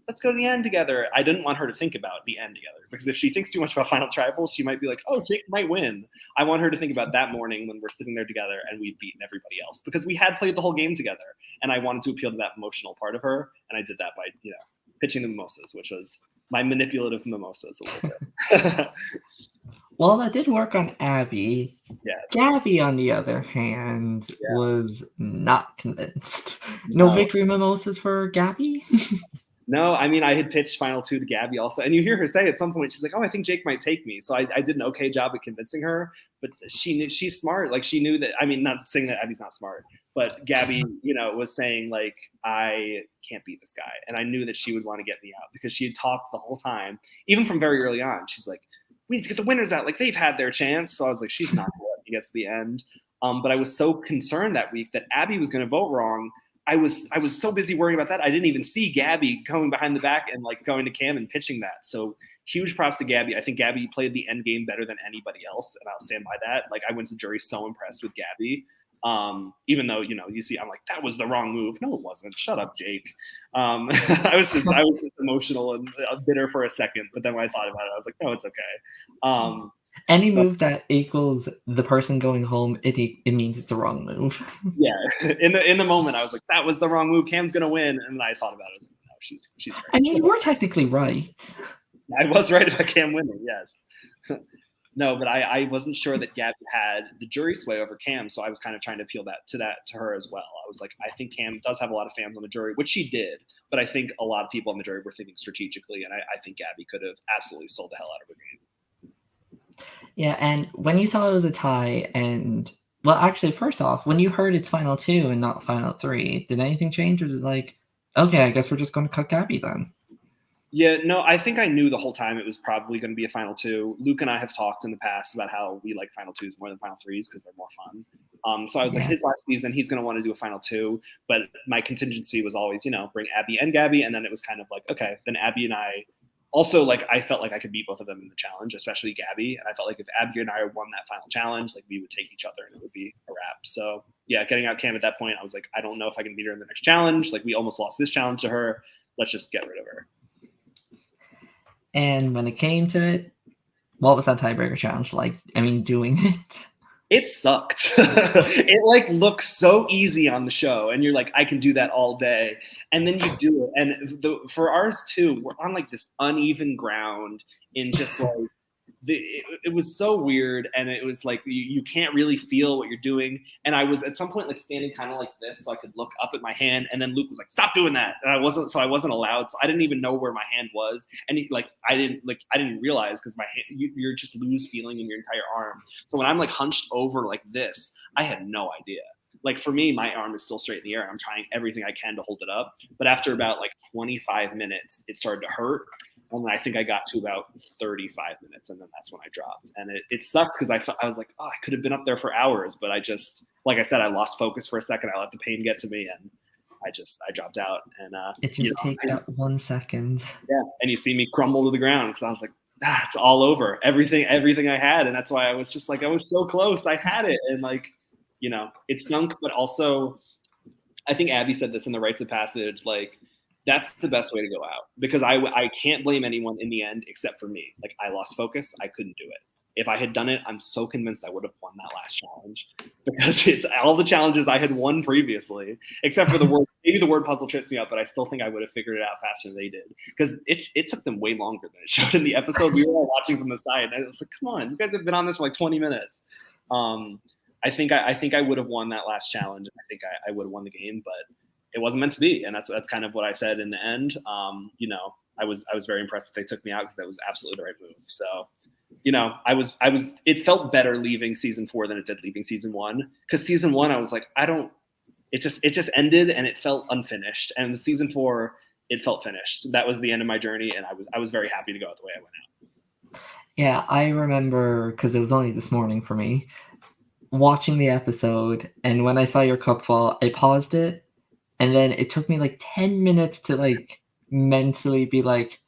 let's go to the end together, I didn't want her to think about the end together, because if she thinks too much about final tribals, she might be like, oh, Jake might win. I want her to think about that morning when we're sitting there together and we've beaten everybody else, because we had played the whole game together, and I wanted to appeal to that emotional part of her. And I did that by, pitching the mimosas, which was my manipulative mimosas a little bit. Well, that did work on Abby. Yes. Gabby, on the other hand, was not convinced. No victory mimosas for Gabby? No, I mean, I had pitched Final 2 to Gabby also. And you hear her say at some point, she's like, oh, I think Jake might take me. So I did an okay job at convincing her. But she's smart. Like, she knew that, I mean, not saying that Abby's not smart, but Gabby, was saying, like, I can't beat this guy. And I knew that she would want to get me out, because she had talked the whole time, even from very early on. She's like, we need to get the winners out. Like, they've had their chance. So I was like, she's not going to let me get to the end. But I was so concerned that week that Abby was going to vote wrong. I was so busy worrying about that, I didn't even see Gabby going behind the back and like going to Cam and pitching that. So huge props to Gabby. I think Gabby played the end game better than anybody else, and I'll stand by that. Like, I went to jury so impressed with Gabby. Even though, you see, I'm like, that was the wrong move. No, it wasn't. Shut up, Jake. I was just emotional and bitter for a second, but then when I thought about it, I was like, no, it's okay. Any move that equals the person going home, it means it's a wrong move. Yeah, in the moment, I was like, that was the wrong move. Cam's gonna win, and then I thought about it. I was like, no, she's right. I mean, you were technically right. I was right about Cam winning. Yes. No, but I wasn't sure that Gabby had the jury sway over Cam, so I was kind of trying to appeal that to her as well. I was like, I think Cam does have a lot of fans on the jury, which she did, but I think a lot of people on the jury were thinking strategically, and I think Gabby could have absolutely sold the hell out of her game. Yeah, and when you saw it was a tie, and well, actually, first off, when you heard it's final 2 and not final 3, did anything change, or was it like, okay, I guess we're just going to cut Gabby then? Yeah, no, I think I knew the whole time it was probably going to be a final 2. Luke and I have talked in the past about how we like final 2s more than final 3s because they're more fun. So I was like, his last season, he's going to want to do a final 2. But my contingency was always, bring Abby and Gabby. And then it was kind of like, okay, then Abby and I also, like, I felt like I could beat both of them in the challenge, especially Gabby. And I felt like if Abby and I won that final challenge, like, we would take each other and it would be a wrap. So yeah, getting out Cam at that point, I was like, I don't know if I can beat her in the next challenge. Like, we almost lost this challenge to her. Let's just get rid of her. And when it came to it, what was that tiebreaker challenge like? I mean, doing it? It sucked. It like looks so easy on the show, and you're like, I can do that all day, and then you do it. And for ours too, we're on like this uneven ground in just like it was so weird, and it was like you can't really feel what you're doing. And I was at some point like standing kind of like this so I could look up at my hand, and then Luke was like, stop doing that, and I wasn't allowed, so I didn't even know where my hand was. And I didn't realize, because my hand, you're just lose feeling in your entire arm. So when I'm like hunched over like this, I had no idea. Like, for me, my arm is still straight in the air, and I'm trying everything I can to hold it up. But after about like 25 minutes, it started to hurt. And I think I got to about 35 minutes, and then that's when I dropped. And it sucked because I was like, oh, I could have been up there for hours. But I just, like I said, I lost focus for a second. I let the pain get to me, and I dropped out. And it just takes that 1 second. Yeah, and you see me crumble to the ground because I was like, it's all over. Everything I had. And that's why I was just like, I was so close. I had it. And like, it stunk. But also, I think Abby said this in the rites of passage, like, that's the best way to go out, because I can't blame anyone in the end except for me. Like, I lost focus. I couldn't do it. If I had done it, I'm so convinced I would have won that last challenge, because it's all the challenges I had won previously, except for the word. Maybe the word puzzle trips me up, but I still think I would have figured it out faster than they did, because it took them way longer than it showed in the episode. We were all watching from the side, and I was like, come on, you guys have been on this for like 20 minutes. I think I would have won that last challenge, and I think I would have won the game, but it wasn't meant to be. And that's kind of what I said in the end. I was very impressed that they took me out, because that was absolutely the right move. So, it felt better leaving season 4 than it did leaving season 1. Because season 1, I was like, it just ended, and it felt unfinished. And season 4, it felt finished. That was the end of my journey. And I was very happy to go out the way I went out. Yeah, I remember, because it was only this morning for me, watching the episode. And when I saw your cup fall, I paused it. And then it took me like 10 minutes to like mentally be like,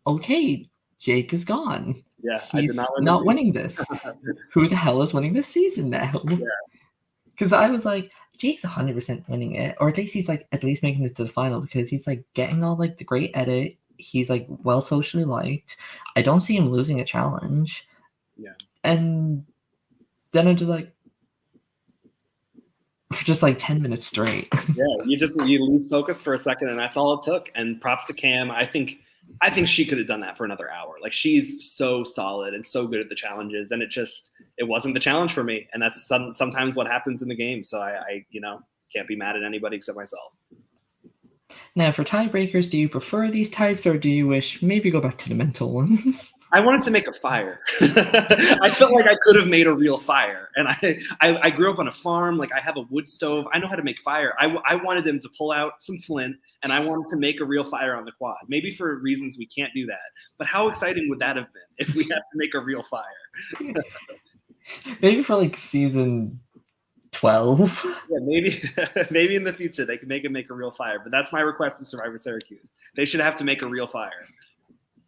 okay, Jake is gone. Yeah, he's I did not winning this. Who the hell is winning this season now? Yeah. Because I was like, Jake's 100% winning it. Or at least he's like at least making it to the final, because he's like getting all like the great edit. He's like well socially liked. I don't see him losing a challenge. Yeah. And then I'm just like, for just like 10 minutes straight. Yeah, you lose focus for a second, and that's all it took. And props to Cam. I think she could have done that for another hour. Like, she's so solid and so good at the challenges, and it wasn't the challenge for me. And that's sometimes what happens in the game. So I can't be mad at anybody except myself. Now, for tiebreakers, do you prefer these types, or do you wish maybe go back to the mental ones? I wanted to make a fire. I felt like I could have made a real fire. And I grew up on a farm. Like, I have a wood stove. I know how to make fire. I wanted them to pull out some flint, and I wanted to make a real fire on the quad. Maybe for reasons we can't do that. But how exciting would that have been if we had to make a real fire? Maybe for like season 12. Yeah, maybe in the future they can make a real fire. But that's my request to Survivor Syracuse. They should have to make a real fire.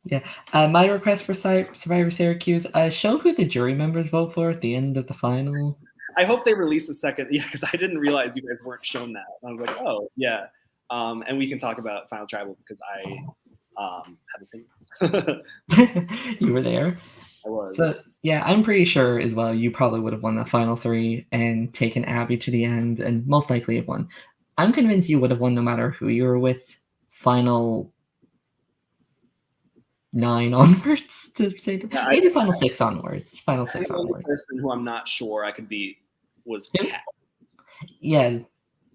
Yeah, my request for Survivor Syracuse, show who the jury members vote for at the end of the final. I hope they release a second, because I didn't realize you guys weren't shown that. I was like, oh, yeah. And we can talk about Final Tribal, because I have opinions. You were there. I was. So, yeah, I'm pretty sure as well you probably would have won the final 3 and taken Abby to the end, and most likely have won. I'm convinced you would have won no matter who you were with. Final 9 onwards to say Yeah, maybe final 6 onwards. Final 6 the only onwards. person who I'm not sure I could beat was Kat. Yeah,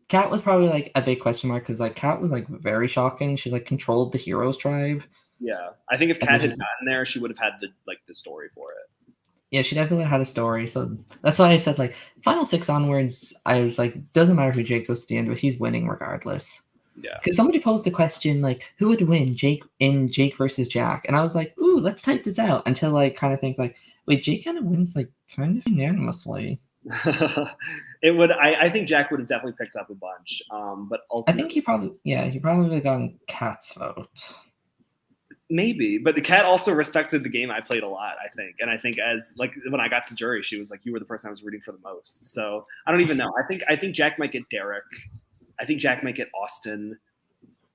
Kat was probably like a big question mark because like Kat was like very shocking. She like controlled the heroes tribe. Yeah, I think if Kat had gotten there, she would have had the story for it. Yeah, she definitely had a story. So that's why I said like final 6 onwards. I was like, doesn't matter who Jake goes to the end, but he's winning regardless. Yeah. Because somebody posed a question like, who would win, Jake versus Jack? And I was like, ooh, let's type this out until I kind of think like, wait, Jake kind of wins like kind of unanimously. It would. I think Jack would have definitely picked up a bunch. But ultimately, I think he probably would have gotten Kat's vote. Maybe, but the Cat also respected the game I played a lot, I think. And I think as like when I got to jury, she was like, you were the person I was rooting for the most. So I don't even know. I think Jack might get Derek. I think Jack might get Austin.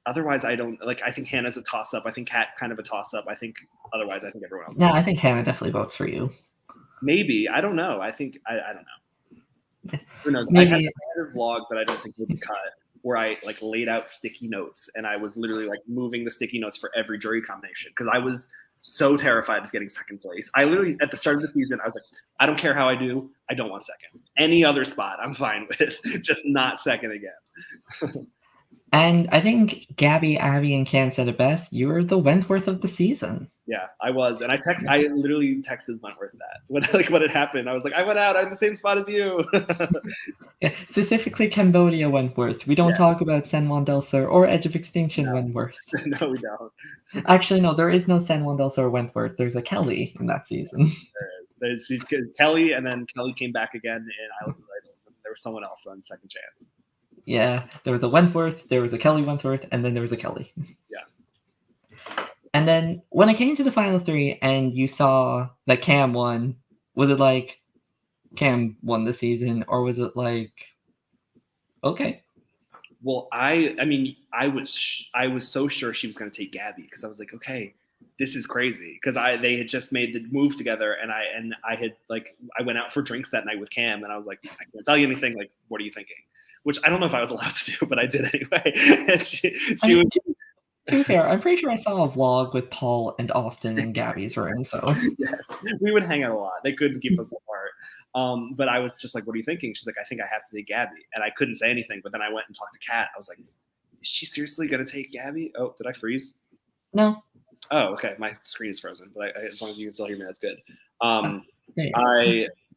Otherwise, I don't like. I think Hannah's a toss up. I think Kat kind of a toss up. I think otherwise, I think everyone else. Yeah, I think Hannah definitely votes for you. Maybe, I don't know. I think I don't know. Who knows? Maybe. I had a vlog that I don't think would be cut, where I like laid out sticky notes and I was literally like moving the sticky notes for every jury combination because I was so terrified of getting second place. I literally at the start of the season I was like, I don't care how I do, I don't want second. Any other spot I'm fine with, just not second again. And I think Gabby, Abby, and Cam said it best. You were the Wentworth of the season. Yeah, I was, and I literally texted Wentworth that when it happened. I was like, I went out. I'm in the same spot as you. Yeah, specifically Cambodia Wentworth. We don't talk about San Juan del Sur or Edge of Extinction Wentworth. No, we don't. Actually, no, there is no San Juan del Sur Wentworth. There's a Kelly in that season. She's Kelly, and then Kelly came back again in Island of Idols, and there was someone else on Second Chance. Yeah, there was a Wentworth, there was a Kelly Wentworth, and then there was a Kelly. Yeah. And then when it came to the final 3 and you saw that Cam won, was it like Cam won the season, or was it like, okay? Well, I mean, I was so sure she was going to take Gabby because I was like, okay, this is crazy because they had just made the move together, and I had like I went out for drinks that night with Cam, and I was like, I can't tell you anything. Like, what are you thinking? Which I don't know if I was allowed to do, but I did anyway. And she was. To be fair, I'm pretty sure I saw a vlog with Paul and Austin in Gabby's room. So yes, we would hang out a lot. They couldn't keep us apart. But I was just like, "What are you thinking?" She's like, "I think I have to say Gabby," and I couldn't say anything. But then I went and talked to Kat. I was like, "Is she seriously gonna take Gabby?" Oh, did I freeze? No. Oh, okay. My screen is frozen, but as long as you can still hear me, that's good.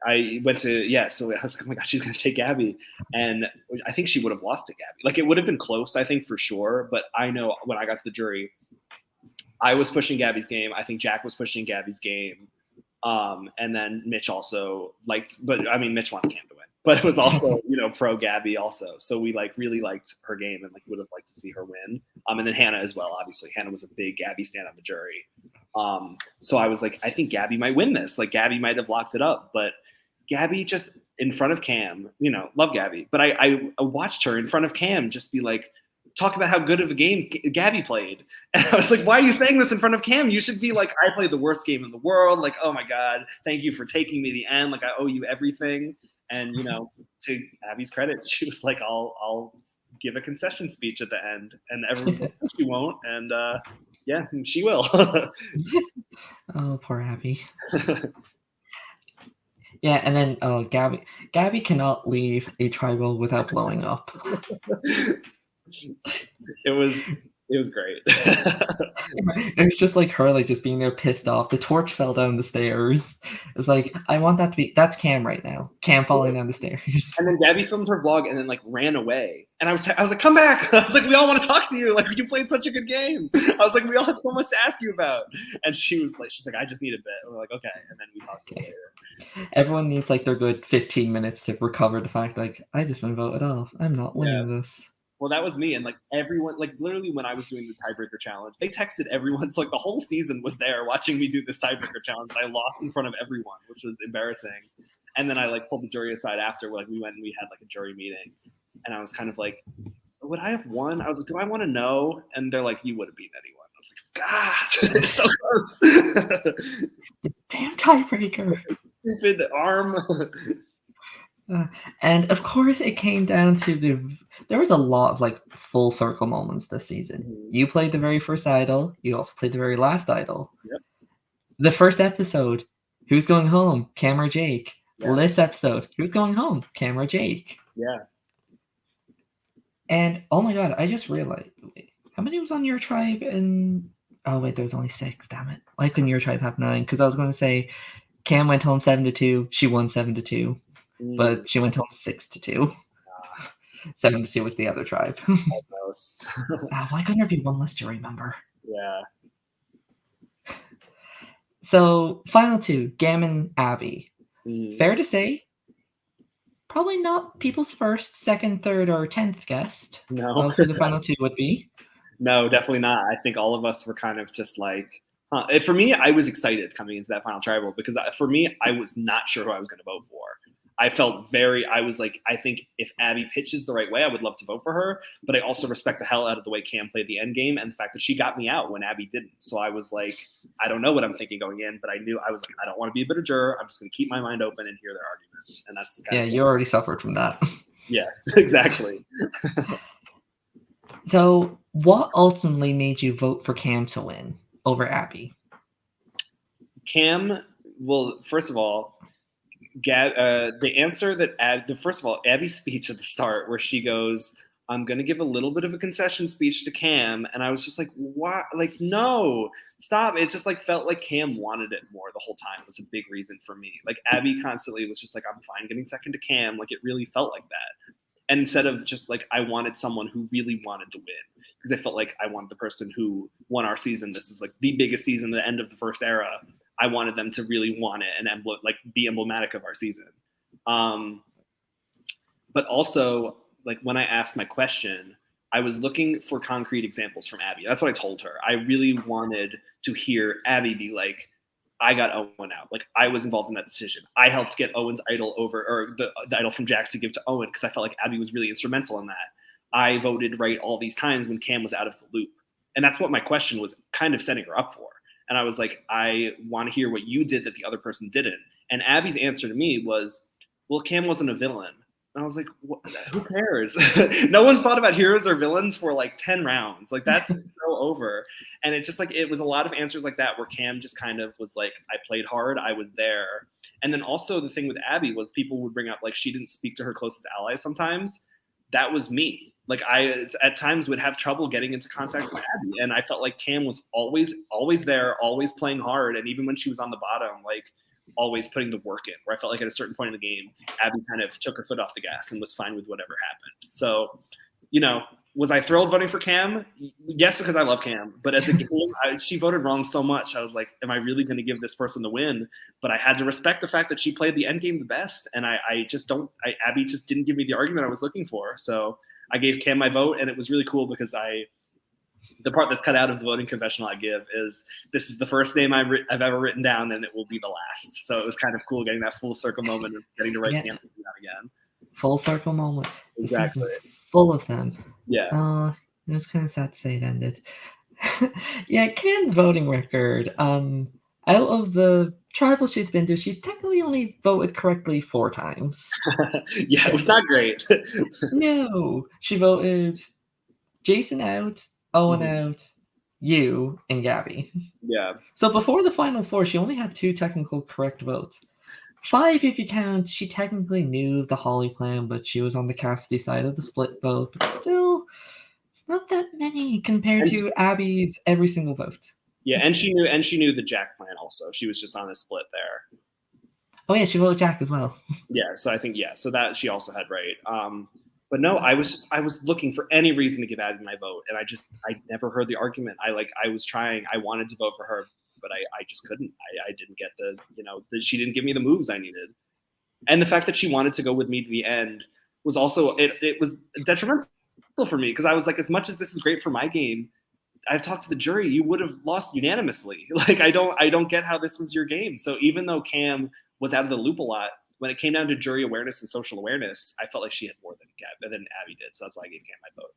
I went to so I was like, oh my god, she's gonna take Gabby, and I think she would have lost to Gabby. Like it would have been close, I think for sure. But I know when I got to the jury, I was pushing Gabby's game. I think Jack was pushing Gabby's game, and then Mitch also liked. But I mean, Mitch wanted Cam to win, but it was also pro Gabby also. So we like really liked her game and like would have liked to see her win. And then Hannah as well. Obviously, Hannah was a big Gabby stand on the jury. So I was like, I think Gabby might win this. Like Gabby might have locked it up, but Gabby just in front of Cam, love Gabby. But I watched her in front of Cam just be like, talk about how good of a game Gabby played. And I was like, why are you saying this in front of Cam? You should be like, I played the worst game in the world. Like, oh my God, thank you for taking me to the end. Like I owe you everything. And, to Abby's credit, she was like, I'll give a concession speech at the end. And everyone like, she won't. And yeah, she will. Oh, poor Abby. Yeah, and then Gabby cannot leave a tribal without blowing up. It was great. It was just like her, like just being there pissed off. The torch fell down the stairs. It's like, I want that to be, that's Cam right now. Cam falling down the stairs. And then Gabby filmed her vlog and then like ran away. And I was like, come back. I was like, we all want to talk to you. Like you played such a good game. I was like, we all have so much to ask you about. And she's like, I just need a bit. And we're like, okay. And then we talked to her later. Everyone needs like their good 15 minutes to recover the fact like, I just been voted off. I'm not winning this. Well, that was me. And like everyone, like literally when I was doing the tiebreaker challenge, they texted everyone. So like the whole season was there watching me do this tiebreaker challenge. And I lost in front of everyone, which was embarrassing. And then I like pulled the jury aside after, like we went and we had like a jury meeting. And I was kind of like, so would I have won? I was like, do I want to know? And they're like, you would have beaten anyone. I was like, God, it's so close. Damn tiebreaker. Stupid arm. And of course, it came down to There was a lot of like full circle moments this season. Mhm. You played the very first idol. You also played the very last idol. Yep. The first episode, who's going home? Cam or Jake. Yeah. This episode, who's going home? Cam or Jake. Yeah. And oh my god, I just realized, wait, how many was on your tribe? And oh wait, there was only 6. Damn it! Why couldn't your tribe have 9? Because I was going to say Cam went home 7-2. She won 7-2, but she went home 6-2. 7-2 was the other tribe. Almost. Why couldn't there be one less jury member? Yeah. So final 2, Gammon, Abby. Mhm. Fair to say, probably not people's first, second, third, or 10th guest. No. Of who the final 2 would be. No, definitely not. I think all of us were kind of just like, huh. For me, I was excited coming into that final tribal because for me, I was not sure who I was going to vote for. I was like, I think if Abby pitches the right way, I would love to vote for her. But I also respect the hell out of the way Cam played the end game and the fact that she got me out when Abby didn't. So I was like, I don't know what I'm thinking going in, but I knew I was like, I don't want to be a bitter juror. I'm just going to keep my mind open and hear their arguments. And that's you already suffered from that. Yes, exactly. So what ultimately made you vote for Cam to win over Abby? Cam, well, first of all, the answer that first of all, Abby's speech at the start where she goes, I'm going to give a little bit of a concession speech to Cam. And I was just like, what? Like, no, stop. It just like felt like Cam wanted it more the whole time. It was a big reason for me. Like Abby constantly was just like, I'm fine getting second to Cam. Like it really felt like that. And instead of just like, I wanted someone who really wanted to win because I felt like I wanted the person who won our season. This is like the biggest season, the end of the first era. I wanted them to really want it and be emblematic of our season. But also, like when I asked my question, I was looking for concrete examples from Abby. That's what I told her. I really wanted to hear Abby be like, I got Owen out. Like I was involved in that decision. I helped get Owen's idol over, or the idol from Jack to give to Owen because I felt like Abby was really instrumental in that. I voted right all these times when Cam was out of the loop. And that's what my question was kind of setting her up for. And I was like, I want to hear what you did that the other person didn't. And Abby's answer to me was, well, Cam wasn't a villain. And I was like, who cares? No one's thought about heroes or villains for like 10 rounds. Like that's so over. And it just like, it was a lot of answers like that where Cam just kind of was like, I played hard. I was there. And then also the thing with Abby was people would bring up like she didn't speak to her closest allies sometimes. That was me. Like I at times would have trouble getting into contact with Abby. And I felt like Cam was always there, always playing hard. And even when she was on the bottom, like always putting the work in, where I felt like at a certain point in the game, Abby kind of took her foot off the gas and was fine with whatever happened. So, you know, was I thrilled voting for Cam? Yes, because I love Cam. But as a game, she voted wrong so much. I was like, am I really going to give this person the win? But I had to respect the fact that she played the end game the best. And Abby just didn't give me the argument I was looking for. So I gave Cam my vote, and it was really cool because the part that's cut out of the voting confessional I give is this is the first name I've ever written down, and it will be the last. So it was kind of cool getting that full circle moment of getting to write Cam something out again. Full circle moment. Exactly. The season's full of them. Yeah. It was kind of sad to say it ended. Yeah, Cam's voting record. Out of the tribal she's been to, she's technically only voted correctly 4 times. Yeah, it was not great. No, she voted Jason out, Owen out, you, and Gabby. Yeah. So before the final 4, she only had 2 technical correct votes. 5 if you count, she technically knew the Holly plan, but she was on the Cassidy side of the split vote. But still, it's not that many compared to Abby's every single vote. Yeah, and she knew the Jack plan also. She was just on a split there. Oh yeah, she voted Jack as well. Yeah, so I think so that she also had right. But no, I was looking for any reason to give Abby my vote, and I never heard the argument. I was trying. I wanted to vote for her, but I just couldn't. I didn't get she didn't give me the moves I needed. And the fact that she wanted to go with me to the end was also it was detrimental for me because I was like, as much as this is great for my game, I've talked to the jury, you would have lost unanimously. Like I don't get how this was your game. So even though Cam was out of the loop a lot, when it came down to jury awareness and social awareness, I felt like she had more than Abby did. So that's why I gave Cam my vote.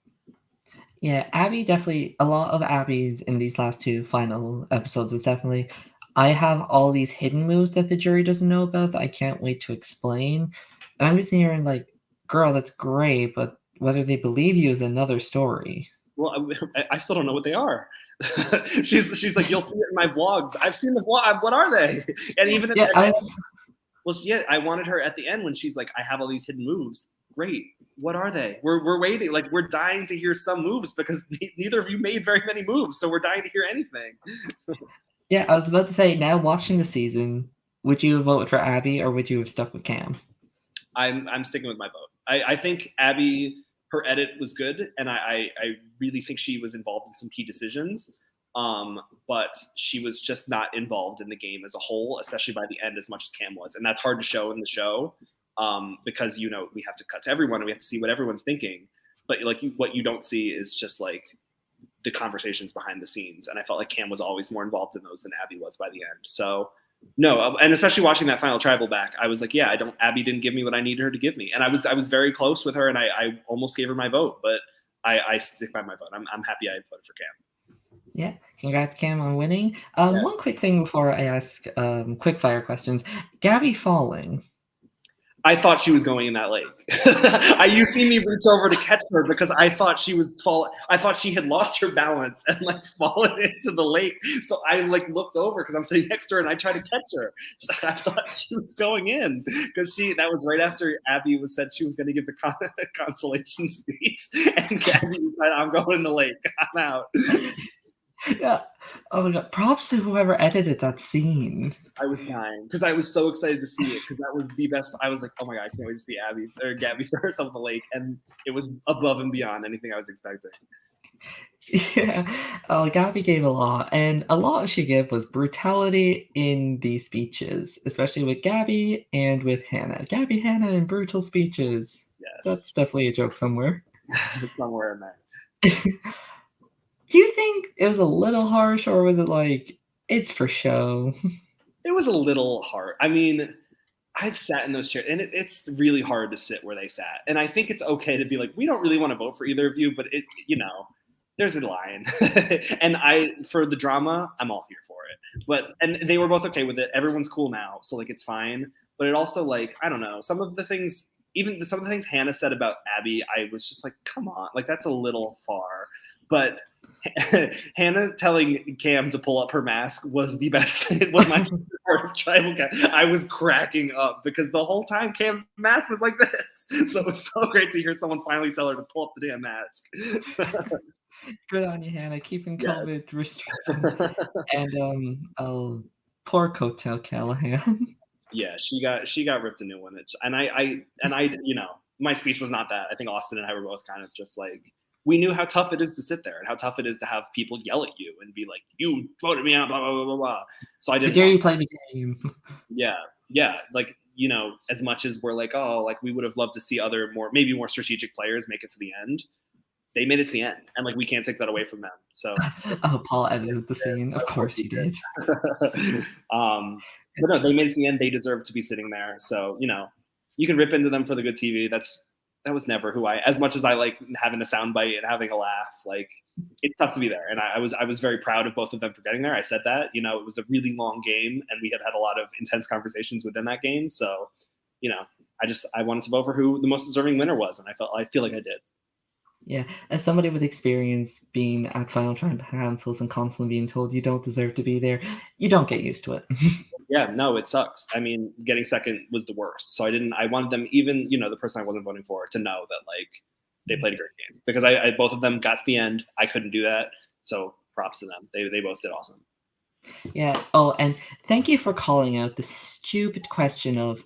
Yeah, Abby definitely, a lot of Abby's in these last 2 final episodes was definitely, I have all these hidden moves that the jury doesn't know about that I can't wait to explain. And I'm just hearing like, girl, that's great, but Whether they believe you is another story. Well, I still don't know what they are. she's like, you'll see it in my vlogs. I've seen the vlog. What are they? And even I wanted her at the end when she's like, I have all these hidden moves. Great. What are they? We're waiting. Like, we're dying to hear some moves because neither of you made very many moves. So we're dying to hear anything. Yeah, I was about to say, now watching the season, would you have voted for Abby or would you have stuck with Cam? I'm sticking with my vote. I think Abby, her edit was good, and I really think she was involved in some key decisions. But she was just not involved in the game as a whole, especially by the end, as much as Cam was, and that's hard to show in the show because we have to cut to everyone and we have to see what everyone's thinking. But what you don't see is just like the conversations behind the scenes, and I felt like Cam was always more involved in those than Abby was by the end. So. No, and especially watching that final tribal back, I was like, yeah, Abby didn't give me what I needed her to give me, and I was very close with her, and I almost gave her my vote, but I stick by my vote. I'm happy I voted for Cam. Yeah, congrats, Cam, on winning. Yes. One quick thing before I ask quick fire questions: Gabby falling. I thought she was going in that lake. You see me reach over to catch her because I thought she was I thought she had lost her balance and like fallen into the lake. So I like looked over because I'm sitting next to her and I tried to catch her. So I thought she was going in because that was right after Abby said she was going to give the consolation speech, and Gabby decided, I'm going in the lake. I'm out. Yeah. Oh my god! Props to whoever edited that scene. I was dying because I was so excited to see it because that was the best. I was like, oh my god, I can't wait to see Gabby throw herself in the lake, and it was above and beyond anything I was expecting. Yeah. Oh, Gabby gave a lot, and a lot she gave was brutality in the speeches, especially with Gabby and with Hannah. Gabby, Hannah, and brutal speeches. Yes, that's definitely a joke somewhere. Somewhere in there. Do you think it was a little harsh, or was it like, it's for show? It was a little hard. I mean, I've sat in those chairs, and it's really hard to sit where they sat. And I think it's okay to be like, we don't really want to vote for either of you, but there's a line. And for the drama, I'm all here for it. And they were both okay with it. Everyone's cool now, so like it's fine. But it also like, I don't know, some of the things Hannah said about Abby, I was just like, come on, like that's a little far. But Hannah telling Cam to pull up her mask was the best. It was my favorite part of Tribal Cam. I was cracking up because the whole time Cam's mask was like this. So it was so great to hear someone finally tell her to pull up the damn mask. Good on you, Hannah, keeping COVID restrictions. And poor Coattail Callahan. Yeah, she got ripped a new one. And I my speech was not that. I think Austin and I were both kind of just like, we knew how tough it is to sit there and how tough it is to have people yell at you and be like, you voted me out, blah, blah, blah, blah, blah. So I didn't. How dare you play the game? Yeah. Like, as much as we're like, oh, like we would have loved to see maybe more strategic players make it to the end. They made it to the end. And like, we can't take that away from them. So. Oh, Paul edited the scene. Of course he did. But no, they made it to the end. They deserve to be sitting there. So, you can rip into them for the good TV. That was never who as much as I like having a soundbite and having a laugh, like it's tough to be there. And I was very proud of both of them for getting there. I said that, it was a really long game and we had a lot of intense conversations within that game. So, I wanted to vote for who the most deserving winner was. And I feel like I did. Yeah. As somebody with experience being at Final Tribal Councils and constantly being told you don't deserve to be there, you don't get used to it. Yeah, no, it sucks. I mean, getting second was the worst. So I wanted them, even, the person I wasn't voting for, to know that like they played a great game because I both of them got to the end. I couldn't do that. So props to them. They both did awesome. Yeah. Oh, and thank you for calling out the stupid question of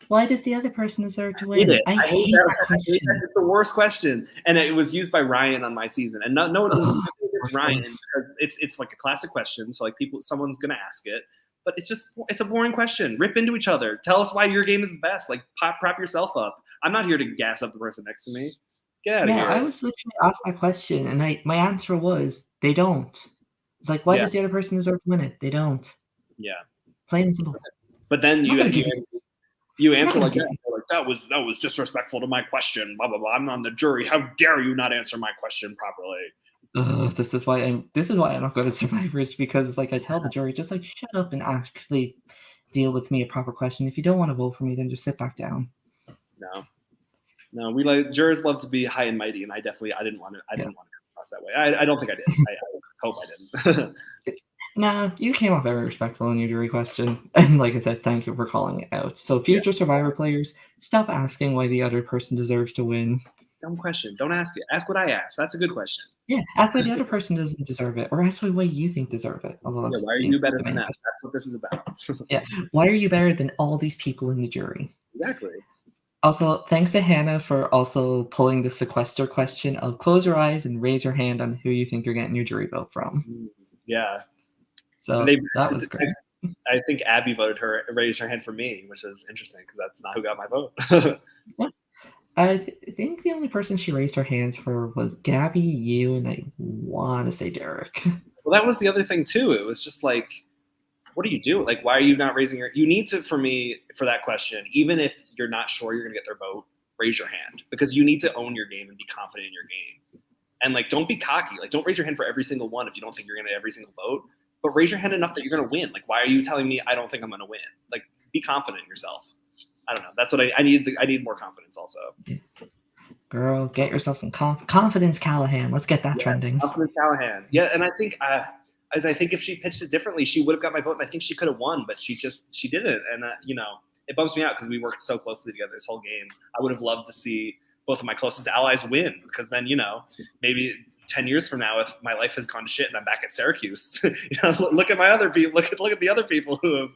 why does the other person deserve to win? I hate that question. It's the worst question. And it was used by Ryan on my season. And no one it's Ryan because it's like a classic question. So like someone's gonna ask it. But it's a boring question. Rip into each other. Tell us why your game is the best. Like prop yourself up. I'm not here to gas up the person next to me. Get out of here. I was literally asked that question, and my answer was they don't. It's like, why does the other person deserve to win it? They don't. Yeah. Plain and simple. But then you answer like that. Like that was disrespectful to my question. Blah blah blah. I'm on the jury. How dare you not answer my question properly? This is why I'm not good at Survivors, because like I tell the jury, just like shut up and actually deal with me a proper question. If you don't want to vote for me, then just sit back down. No. No, we like jurors love to be high and mighty, and I didn't want to come across that way. I don't think I did. I hope I didn't. No, you came off very respectful in your jury question. And like I said, thank you for calling it out. So future Survivor players, stop asking why the other person deserves to win. Dumb question. Don't ask it. Ask what I asked. That's a good question. Yeah, ask why the other person doesn't deserve it, or ask why you think deserve it. Why are you better than that? That's what this is about. Yeah, why are you better than all these people in the jury? Exactly. Also, thanks to Hannah for also pulling the sequester question of close your eyes and raise your hand on who you think you're getting your jury vote from. Yeah. So that was great. I think Abby raised her hand for me, which is interesting because that's not who got my vote. Yeah. I think the only person she raised her hands for was Gabby, you, and I want to say Derek. Well, that was the other thing too. It was just like, what do you do? Like, why are you not raising your? You need to, for that question, even if you're not sure you're gonna get their vote, raise your hand because you need to own your game and be confident in your game. And like, don't be cocky. Like, don't raise your hand for every single one if you don't think you're gonna get every single vote. But raise your hand enough that you're gonna win. Like, why are you telling me I don't think I'm gonna win? Like, be confident in yourself. I don't know. That's what I need. I need more confidence also. Girl, get yourself some confidence, Callahan. Let's get that trending. Confidence, Callahan. Yeah, and I think I think if she pitched it differently, she would have got my vote, and I think she could have won, but she didn't. And it bums me out because we worked so closely together this whole game. I would have loved to see both of my closest allies win because then maybe 10 years from now, if my life has gone to shit and I'm back at Syracuse, look at my other people. Look at the other people who have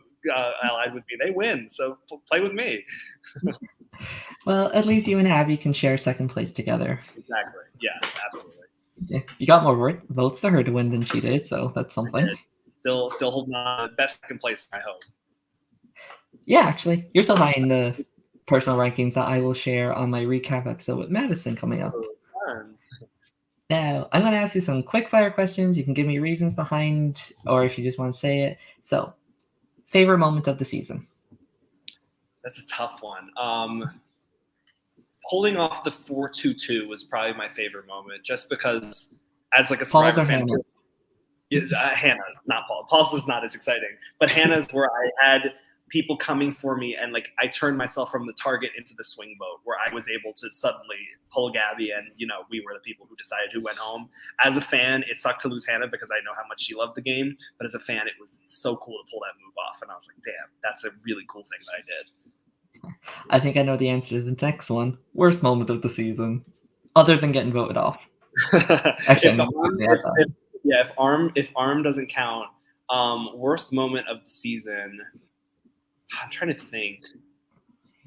allied with me. They win, so play with me. Well, at least you and Abby can share second place together. Exactly. Yeah, absolutely. Yeah, you got more votes to her to win than she did, so that's something. Still holding on best second place, I hope. Yeah, actually, you're still high in the personal rankings that I will share on my recap episode with Madison coming up. Now, I'm going to ask you some quick fire questions. You can give me reasons behind, or if you just want to say it. So, favorite moment of the season? That's a tough one. Pulling off the 4-2-2 was probably my favorite moment, just because as like a Survivor fan, Hannah's, not Paul. Paul's is not as exciting, but Hannah's where I had people coming for me, and like I turned myself from the target into the swing vote, where I was able to suddenly pull Gabby, and we were the people who decided who went home. As a fan, it sucked to lose Hannah because I know how much she loved the game, but as a fan, it was so cool to pull that move off, and I was like, damn, that's a really cool thing that I did. I think I know the answer to the next one. Worst moment of the season, other than getting voted off. Actually, if arm doesn't count, worst moment of the season. I'm trying to think.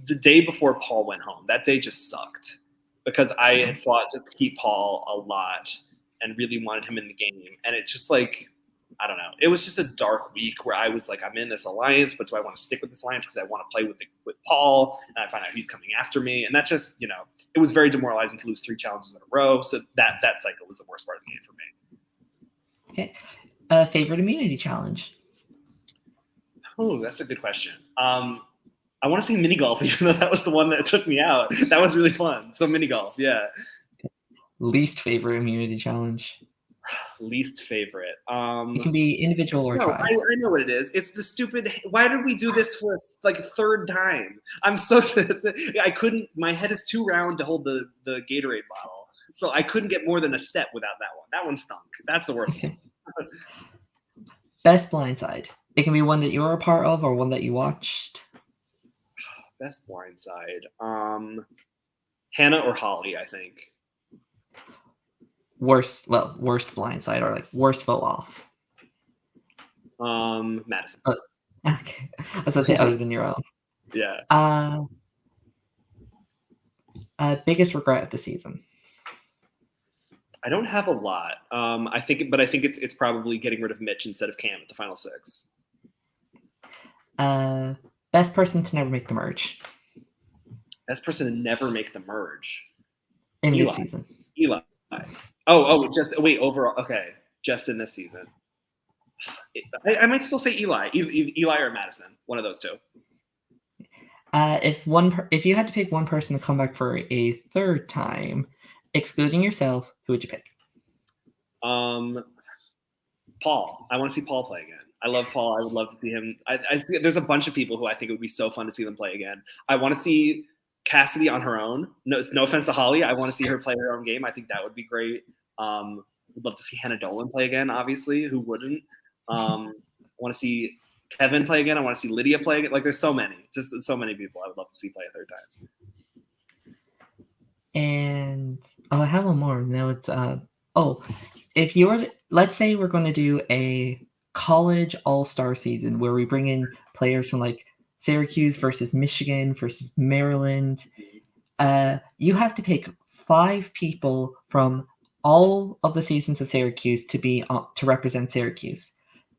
The day before Paul went home, that day just sucked because I had fought to keep Paul a lot and really wanted him in the game, and it just like. I don't know. It was just a dark week where I was like, I'm in this alliance, but do I want to stick with this alliance because I want to play with Paul? And I find out he's coming after me. And that just, it was very demoralizing to lose 3 challenges in a row. So that cycle was the worst part of the game for me. Okay. Favorite immunity challenge? Oh, that's a good question. I want to say mini golf, even though that was the one that took me out. That was really fun. So mini golf, yeah. Least favorite immunity challenge? Least favorite. It can be individual or tribe. I know what it is. It's the stupid. Why did we do this for like a third time? I'm so. I couldn't. My head is too round to hold the Gatorade bottle, so I couldn't get more than a step without that one. That one stunk. That's the worst one. Best blindside. It can be one that you were a part of or one that you watched. Best blindside. Hannah or Holly, I think. Worst blindside or like worst vote off. Madison. Okay, I was gonna say other than your own. Yeah. Biggest regret of the season. I don't have a lot. I think it's probably getting rid of Mitch instead of Cam at the final 6. Best person to never make the merge. Best person to never make the merge. In this season. Eli. Oh, just wait, overall. Okay, just in this season. I might still say Eli. Eli or Madison. One of those two. If you had to pick one person to come back for a third time, excluding yourself, who would you pick? Paul. I want to see Paul play again. I love Paul. I would love to see him. I see there's a bunch of people who I think it would be so fun to see them play again. I want to see Cassidy on her own. No offense to Holly. I want to see her play her own game. I think that would be great. Would love to see Hannah Dolan play again, obviously. Who wouldn't? I want to see Kevin play again. I want to see Lydia play again. Like, there's so many. Just so many people I would love to see play a third time. And I have one more. Now it's if you're, let's say we're going to do a college all-star season where we bring in players from like Syracuse versus Michigan versus Maryland. You have to pick 5 people from all of the seasons of Syracuse to be to represent Syracuse,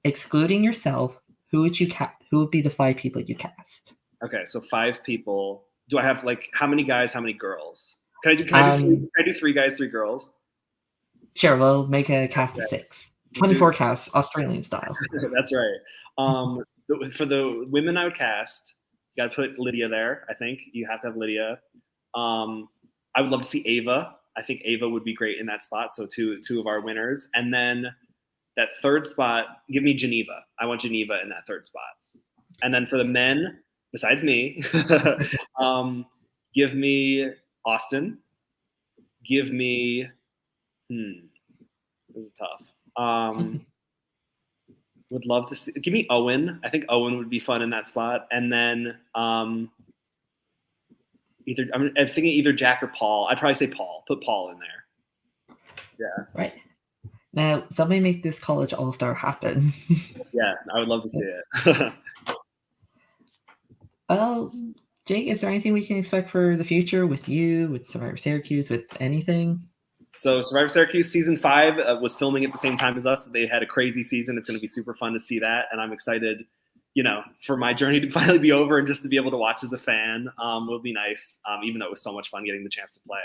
excluding yourself. Who would be the 5 people you cast? Okay, so 5 people. Do I have like how many guys? How many girls? Can I do 3 guys, 3 girls? Sure, we'll make a cast of 6. 24 casts, Australian style. That's right. For the women I would cast, you got to put Lydia there. I think you have to have Lydia. I would love to see Ava. I think Ava would be great in that spot. So two of our winners. And then that third spot, give me Geneva. I want Geneva in that third spot. And then for the men, besides me, give me Austin. Give me, this is tough. Would love to see, give me Owen. I think Owen would be fun in that spot. And then I'm thinking either Jack or Paul. I'd probably say Paul. Put Paul in there. Yeah. Right. Now, somebody make this college all-star happen. Yeah, I would love to see it. Well, Jake, is there anything we can expect for the future with you, with Survivor Syracuse, with anything? So Survivor Syracuse season 5 was filming at the same time as us. They had a crazy season. It's going to be super fun to see that. And I'm excited, for my journey to finally be over and just to be able to watch as a fan will be nice, even though it was so much fun getting the chance to play.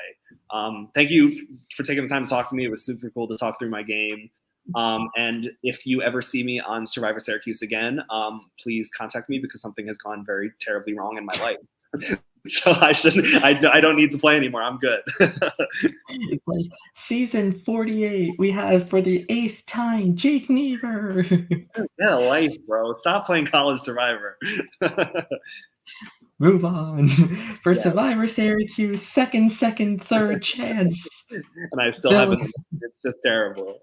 Thank you for taking the time to talk to me. It was super cool to talk through my game. And if you ever see me on Survivor Syracuse again, please contact me because something has gone very terribly wrong in my life. So I don't need to play anymore. I'm good. It's like season 48. We have for the 8th time, Jake Niebuhr. Yeah, life, bro. Stop playing College Survivor. Move on. For Survivor Syracuse, second, third chance. And I still haven't. It's just terrible.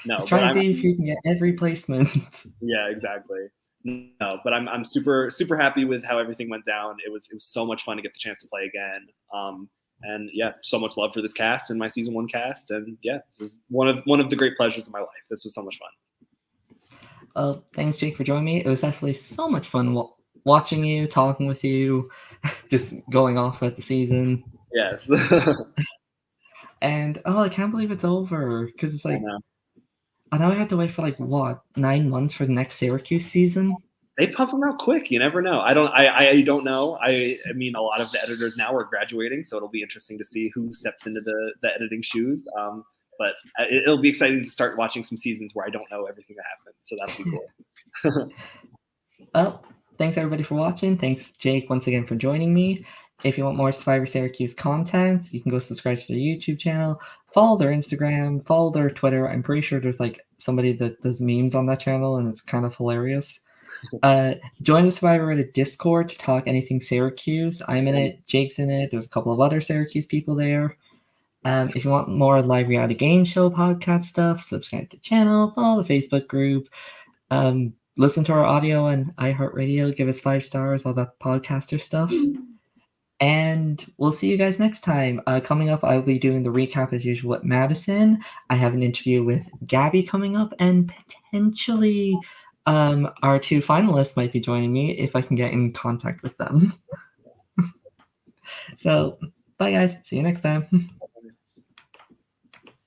No, trying to see if you can get every placement. Yeah, exactly. No, but I'm super super happy with how everything went down. It was so much fun to get the chance to play again. And yeah, so much love for this cast and my season 1 cast. And yeah, this is one of the great pleasures of my life. This was so much fun. Thanks, Jake, for joining me. It was definitely so much fun watching you, talking with you, just going off at the season. Yes. And I can't believe it's over because it's like I know I have to wait for 9 months for the next Syracuse season. They pump them out quick. You never know. I don't know. I mean, a lot of the editors now are graduating, so it'll be interesting to see who steps into the editing shoes. But it'll be exciting to start watching some seasons where I don't know everything that happened. So that'll be cool. Well, thanks everybody for watching. Thanks, Jake, once again for joining me. If you want more Survivor Syracuse content, you can go subscribe to their YouTube channel, follow their Instagram, follow their Twitter. I'm pretty sure there's somebody that does memes on that channel, and it's kind of hilarious. Join the Survivor Reddit Discord to talk anything Syracuse. I'm in it. Jake's in it. There's a couple of other Syracuse people there. If you want more live reality game show podcast stuff, subscribe to the channel, follow the Facebook group. Listen to our audio on iHeartRadio. Give us 5 stars, all that podcaster stuff. And we'll see you guys next time. Coming up, I'll be doing the recap as usual at Madison. I have an interview with Gabby coming up, and potentially our 2 finalists might be joining me if I can get in contact with them. So, bye guys. See you next time.